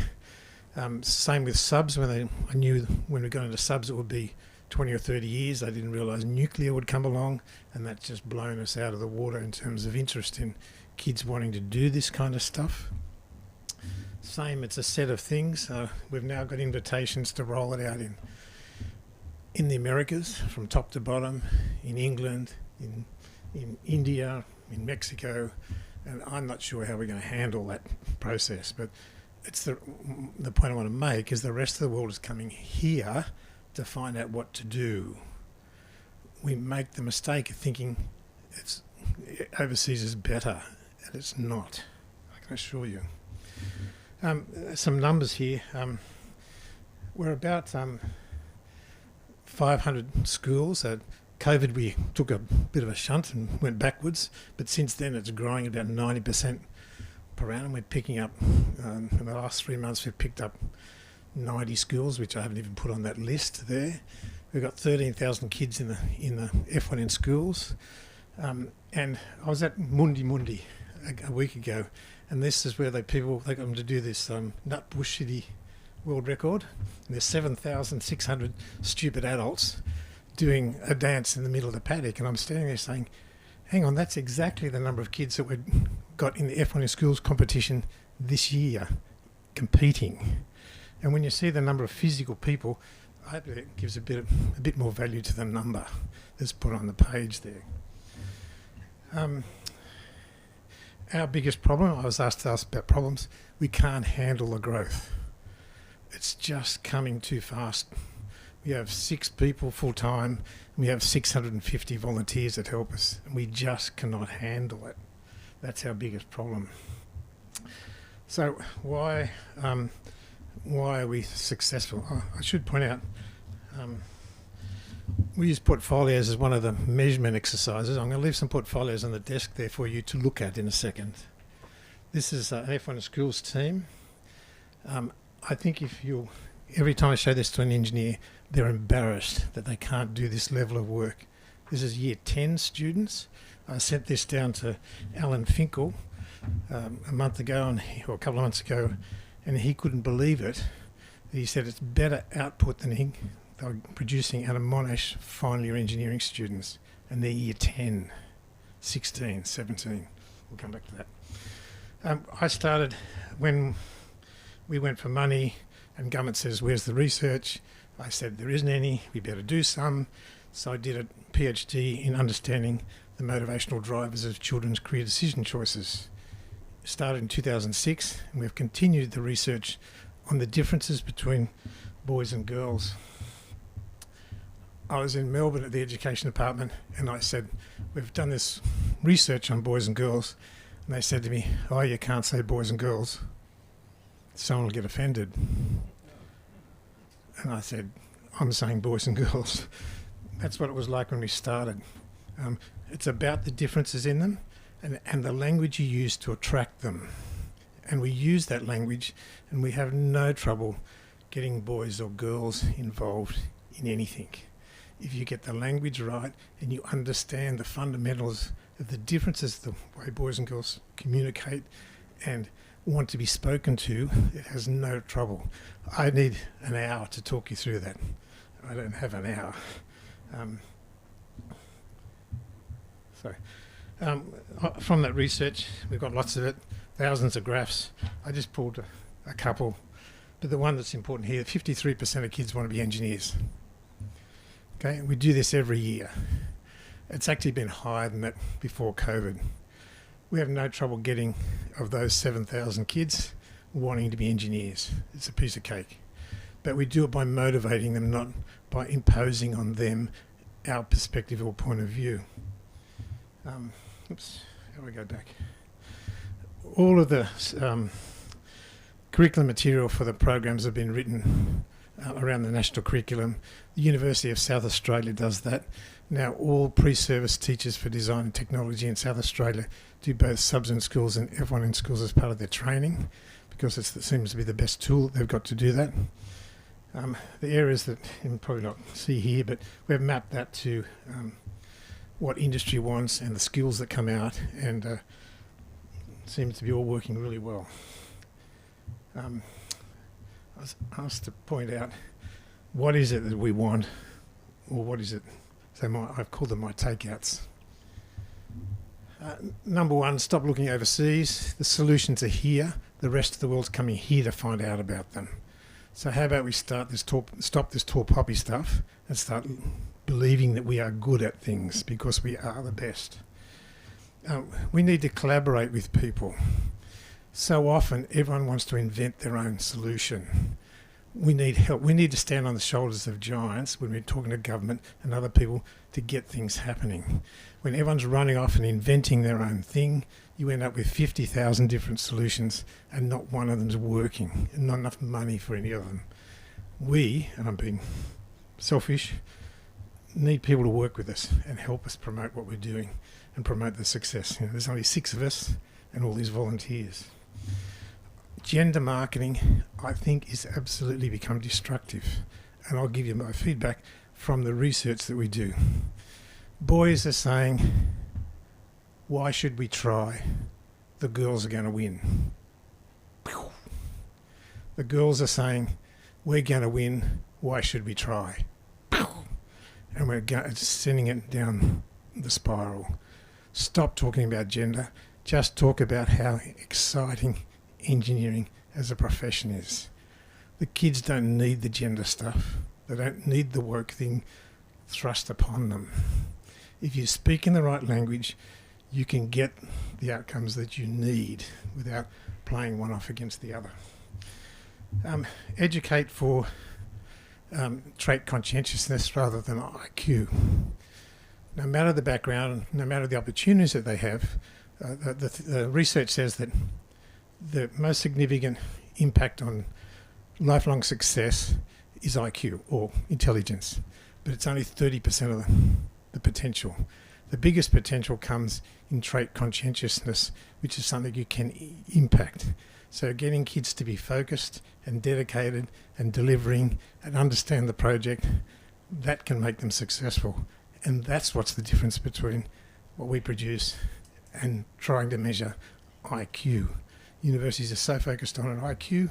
Same with subs. I knew when we got into subs it would be 20 or 30 years. I didn't realise nuclear would come along, and that's just blown us out of the water in terms of interest in kids wanting to do this kind of stuff. Same, it's a set of things. We've now got invitations to roll it out in the Americas, from top to bottom, in England, in India, in Mexico, and I'm not sure how we're going to handle that process, but it's the point I want to make is the rest of the world is coming here to find out what to do. We make the mistake of thinking it's overseas is better, and it's not, I can assure you. Some numbers here. We're about 500 schools. At COVID, we took a bit of a shunt and went backwards, but since then it's growing about 90% per annum. We're picking up, in the last 3 months, we've picked up 90 schools, which I haven't even put on that list there. We've got 13,000 kids in the F1 in schools. And I was at Mundi a week ago, and this is where they come to do this nut bush city world record. And there's 7,600 stupid adults doing a dance in the middle of the paddock, and I'm standing there saying, hang on, that's exactly the number of kids that we've got in the F1 in schools competition this year competing. And when you see the number of physical people, I hope it gives a bit more value to the number that's put on the page there. Our biggest problem, I was asked to ask about problems, we can't handle the growth. It's just coming too fast. We have 6 people full-time, and we have 650 volunteers that help us, and we just cannot handle it. That's our biggest problem. So why are we successful? I should point out, we use portfolios as one of the measurement exercises. I'm going to leave some portfolios on the desk there for you to look at in a second. This is an F1 Schools team. I think every time I show this to an engineer, they're embarrassed that they can't do this level of work. This is year 10 students. I sent this down to Alan Finkel a month ago, or a couple of months ago, and he couldn't believe it. He said it's better output than they were producing out of Monash final year engineering students, and they're year 10, 16, 17. We'll come back to that. I started when we went for money and government says, where's the research? I said, there isn't any, we better do some. So I did a PhD in understanding the motivational drivers of children's career decision choices. Started in 2006, and we've continued the research on the differences between boys and girls. I was in Melbourne at the Education Department, and I said, we've done this research on boys and girls, and they said to me, oh, you can't say boys and girls. Someone will get offended. And I said, I'm saying boys and girls. That's what it was like when we started. It's about the differences in them and the language you use to attract them. And we use that language, and we have no trouble getting boys or girls involved in anything. If you get the language right and you understand the fundamentals of the differences, the way boys and girls communicate and want to be spoken to, it has no trouble. I need an hour to talk you through that. I don't have an hour. From that research, we've got lots of it, thousands of graphs. I just pulled a couple, but the one that's important here, 53% of kids want to be engineers. Okay, we do this every year. It's actually been higher than that before COVID. We have no trouble getting, of those 7,000 kids, wanting to be engineers. It's a piece of cake. But we do it by motivating them, not by imposing on them our perspective or point of view. Oops, how do we go back? All of the curriculum material for the programs have been written around the national curriculum. The University of South Australia does that. Now all pre-service teachers for design and technology in South Australia do both subs in schools and F1 in schools as part of their training, because it seems to be the best tool they've got to do that. The areas that you can probably not see here, but we've mapped that to what industry wants and the skills that come out, and it seems to be all working really well. I was asked to point out what is it that we want, or what is it, so I've called them my takeouts. Number one, stop looking overseas. The solutions are here. The rest of the world's coming here to find out about them. So how about we stop this tall poppy stuff and start believing that we are good at things, because we are the best. We need to collaborate with people. So often everyone wants to invent their own solution. We need help. We need to stand on the shoulders of giants when we're talking to government and other people to get things happening. When everyone's running off and inventing their own thing, you end up with 50,000 different solutions and not one of them's working, and not enough money for any of them. We, and I'm being selfish, need people to work with us and help us promote what we're doing and promote the success. There's only 6 of us and all these volunteers. Gender marketing, I think, is absolutely become destructive. And I'll give you my feedback from the research that we do. Boys are saying, why should we try? The girls are going to win. The girls are saying, we're going to win, why should we try? And we're sending it down the spiral. Stop talking about gender. Just talk about how exciting engineering as a profession is. The kids don't need the gender stuff. They don't need the woke thing thrust upon them. If you speak in the right language, you can get the outcomes that you need without playing one off against the other. Educate for trait conscientiousness rather than IQ. No matter the background, no matter the opportunities that they have, the research says that the most significant impact on lifelong success is IQ or intelligence, but it's only 30% of the potential. The biggest potential comes in trait conscientiousness, which is something you can impact. So getting kids to be focused and dedicated and delivering and understand the project, that can make them successful. And that's what's the difference between what we produce and trying to measure IQ. Universities are so focused on an IQ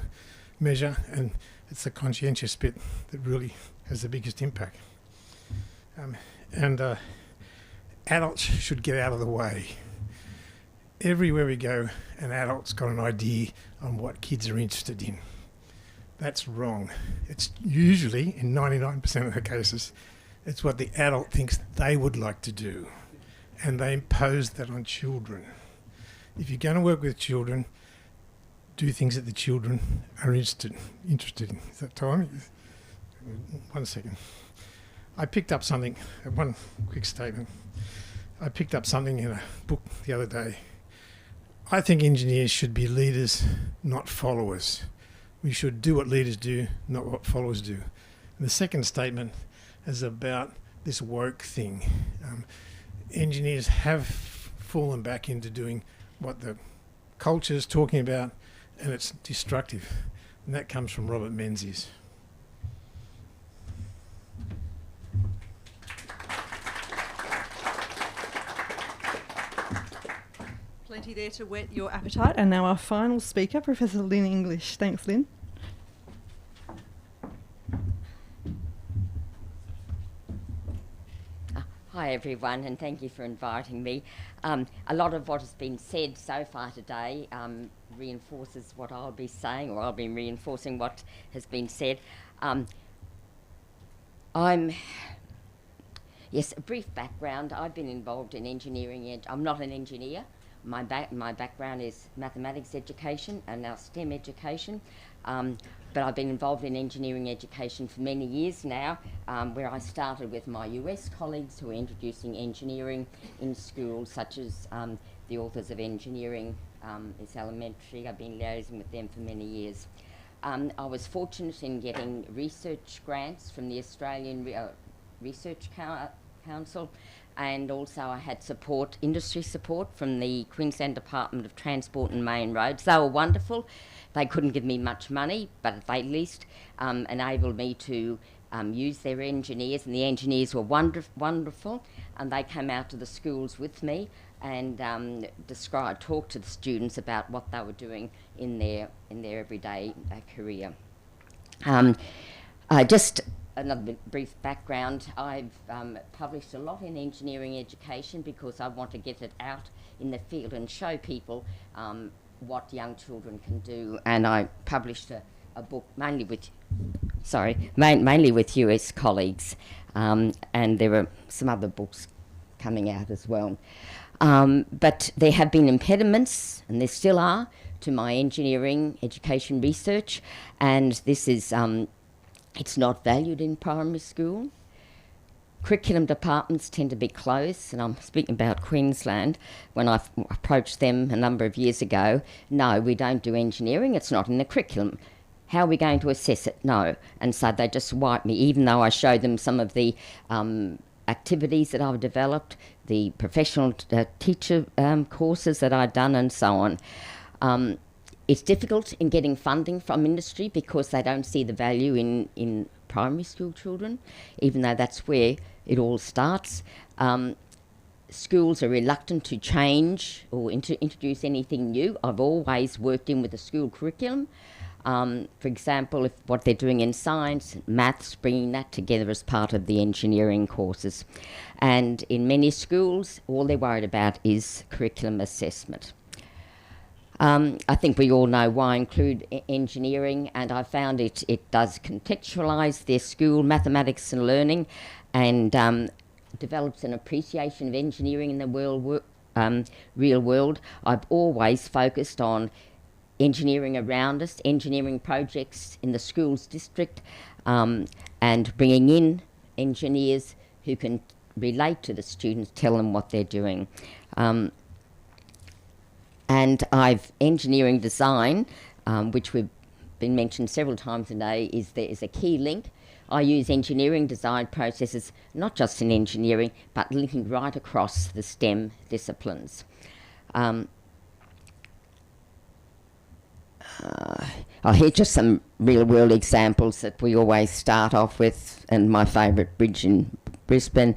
measure, and it's the conscientious bit that really has the biggest impact. Adults should get out of the way. Everywhere we go, an adult's got an idea on what kids are interested in. That's wrong. It's usually, in 99% of the cases, it's what the adult thinks they would like to do, and they impose that on children. If you're going to work with children, do things that the children are interested in. Is that time? 1 second. I picked up something, one quick statement. I picked up something in a book the other day. I think engineers should be leaders, not followers. We should do what leaders do, not what followers do. And the second statement is about this woke thing. Engineers have fallen back into doing what the culture is talking about, and it's destructive. And that comes from Robert Menzies. Plenty there to whet your appetite. And now our final speaker, Professor Lynn English. Thanks, Lynn. Hi everyone, and thank you for inviting me. A lot of what has been said so far today reinforces what I'll be saying, or I'll be reinforcing what has been said. Yes, a brief background. I've been involved in engineering. I'm not an engineer. My background is mathematics education and now STEM education. But I've been involved in engineering education for many years now, where I started with my US colleagues who are introducing engineering in schools, such as the authors of Engineering is Elementary. I've been liaising with them for many years. I was fortunate in getting research grants from the Australian Research Council, and also I had support, industry support from the Queensland Department of Transport and Main Roads. They were wonderful. They couldn't give me much money, but they at least enabled me to use their engineers, and the engineers were wonderful, and they came out to the schools with me and talked to the students about what they were doing in their everyday career. Just another brief background. I've published a lot in engineering education because I want to get it out in the field and show people what young children can do. And I published a book mainly with US colleagues, and there are some other books coming out as well. But there have been impediments, and there still are, to my engineering education research, and this is it's not valued in primary school. Curriculum departments tend to be closed, and I'm speaking about Queensland. When I approached them a number of years ago, no, we don't do engineering, it's not in the curriculum. How are we going to assess it? No. And so they just wiped me, even though I showed them some of the activities that I've developed, the professional teacher courses that I've done, and so on. It's difficult in getting funding from industry because they don't see the value in primary school children, even though that's where it all starts. Schools are reluctant to change or introduce anything new. I've always worked in with the school curriculum. For example, if what they're doing in science, maths, bringing that together as part of the engineering courses. And in many schools, all they're worried about is curriculum assessment. I think we all know why I include engineering, and I found it does contextualise their school mathematics and learning, and develops an appreciation of engineering in the real world. I've always focused on engineering around us, engineering projects in the schools district, and bringing in engineers who can relate to the students, tell them what they're doing. And engineering design, which we've been mentioned several times today, is a key link I use engineering design processes, not just in engineering, but linking right across the STEM disciplines. Here's just some real-world examples that we always start off with, and my favourite bridge in Brisbane.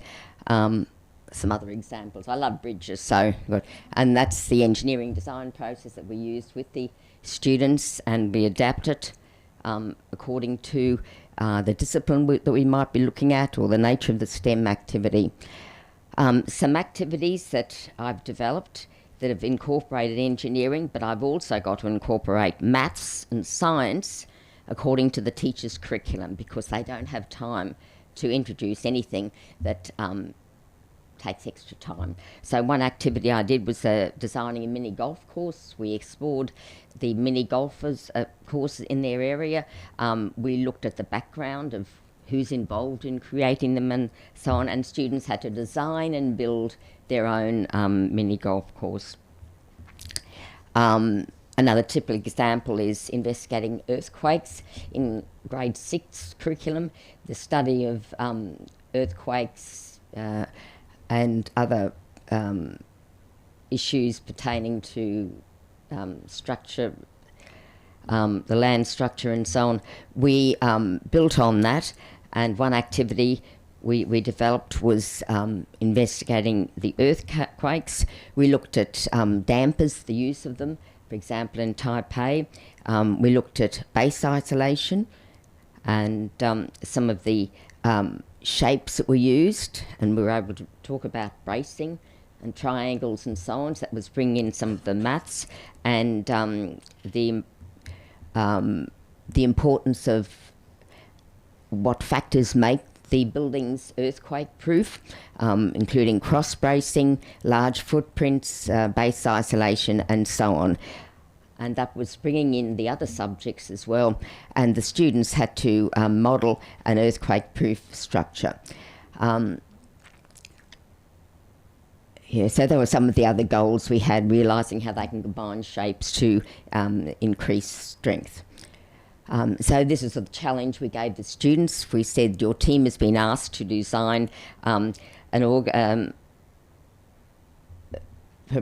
Some other examples. I love bridges, so good. And that's the engineering design process that we use with the students, and we adapt it according to the discipline that we might be looking at, or the nature of the STEM activity. Some activities that I've developed that have incorporated engineering, but I've also got to incorporate maths and science according to the teacher's curriculum, because they don't have time to introduce anything that takes extra time. So one activity I did was designing a mini golf course. We explored the mini golfers courses in their area. We looked at the background of who's involved in creating them and so on, and students had to design and build their own mini golf course. Another typical example is investigating earthquakes in grade 6 curriculum, the study of earthquakes and other issues pertaining to structure, the land structure and so on. We built on that, and one activity we developed was investigating the earthquakes. We looked at dampers, the use of them, for example in Taipei. We looked at base isolation and some of the shapes that were used, and we were able to talk about bracing and triangles and so on. So that was bringing in some of the maths and the importance of what factors make the buildings earthquake-proof, including cross-bracing, large footprints, base isolation, and so on. And that was bringing in the other subjects as well, and the students had to model an earthquake-proof structure. So there were some of the other goals we had, realising how they can combine shapes to increase strength. So this is a challenge we gave the students. We said, your team has been asked to design for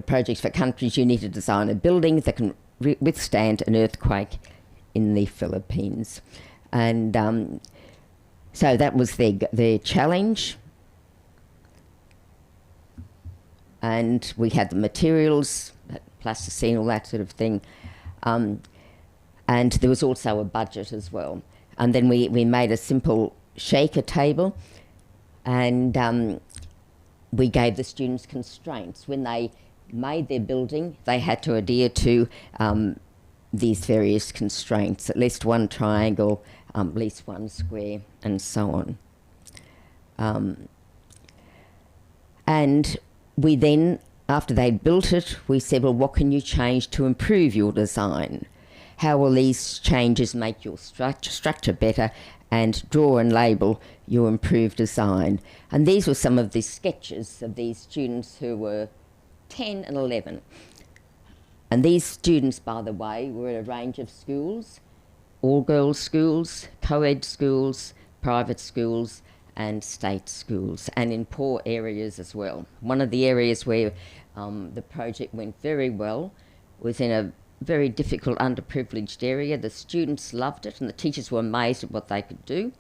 projects for countries. You need to design a building that can withstand an earthquake in the Philippines. And so that was their challenge. And we had the materials, plasticine, all that sort of thing. And there was also a budget as well. And then we made a simple shaker table, and we gave the students constraints. When they made their building, they had to adhere to these various constraints, at least one triangle, at least one square, and so on. And we then, after they'd built it, we said, well, what can you change to improve your design? How will these changes make your structure better and draw and label your improved design? And these were some of the sketches of these students who were 10 and 11. And these students, by the way, were at a range of schools, all-girls schools, co-ed schools, private schools, and state schools, and in poor areas as well. One of the areas where the project went very well was in a very difficult, underprivileged area. The students loved it, and the teachers were amazed at what they could do.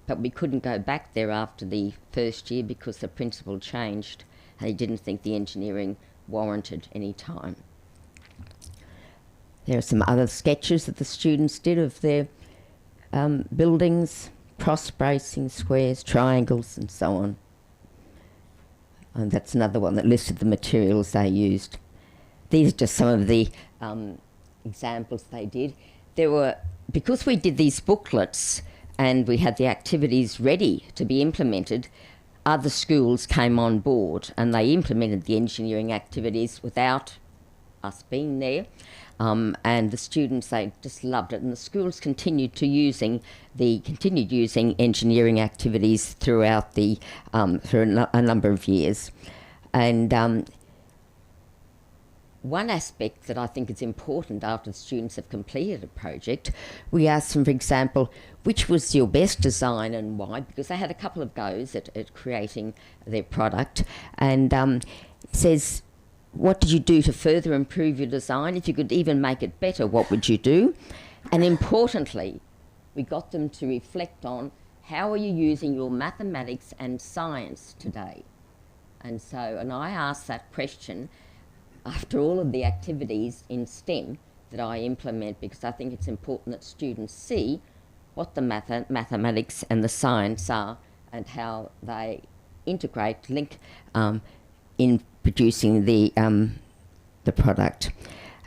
But we couldn't go back there after the first year because the principal changed, and he didn't think the engineering warranted any time. There are some other sketches that the students did of their buildings, cross-bracing, squares, triangles, and so on. And that's another one that listed the materials they used. These are just some of the examples they did. There were, because we did these booklets and we had the activities ready to be implemented, other schools came on board and they implemented the engineering activities without us being there. And the students, they just loved it, and the schools continued using engineering activities throughout through a number of years. And one aspect that I think is important after the students have completed a project, we asked them, for example, which was your best design and why, because they had a couple of goes at creating their product, and it says, what did you do to further improve your design? If you could even make it better, what would you do? And importantly, we got them to reflect on how are you using your mathematics and science today? And I asked that question after all of the activities in STEM that I implement, because I think it's important that students see what the mathematics and the science are and how they integrate, link in producing the product,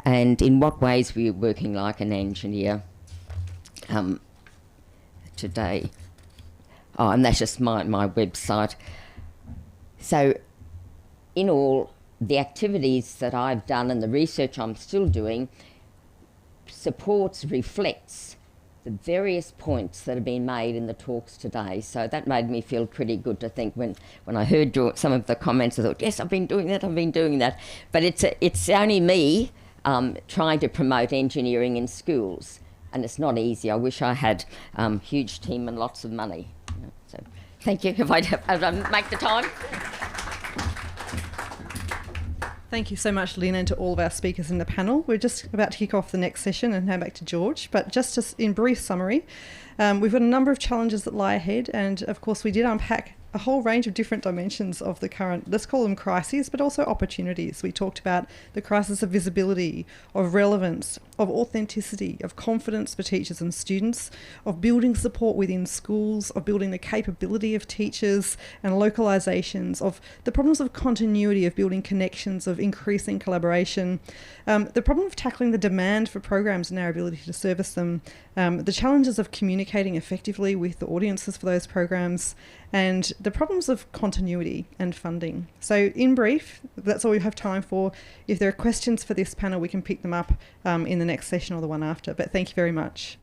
and in what ways we're working like an engineer today. Oh, and that's just my website. So in all, the activities that I've done and the research I'm still doing reflects the various points that have been made in the talks today. So that made me feel pretty good to think when I heard some of the comments, I thought, yes, I've been doing that. But it's only me trying to promote engineering in schools, and it's not easy. I wish I had a huge team and lots of money. So thank you. If I make the time. Thank you so much, Lynn, and to all of our speakers in the panel. We're just about to kick off the next session and hand back to George. But just in brief summary, we've got a number of challenges that lie ahead. And of course, we did unpack a whole range of different dimensions of the current, let's call them crises, but also opportunities. We talked about the crisis of visibility, of relevance, of authenticity, of confidence for teachers and students, of building support within schools, of building the capability of teachers and localisations, of the problems of continuity, of building connections, of increasing collaboration, the problem of tackling the demand for programs and our ability to service them, the challenges of communicating effectively with the audiences for those programs, and the problems of continuity and funding. So in brief, that's all we have time for. If there are questions for this panel, we can pick them up in the next session or the one after. But thank you very much.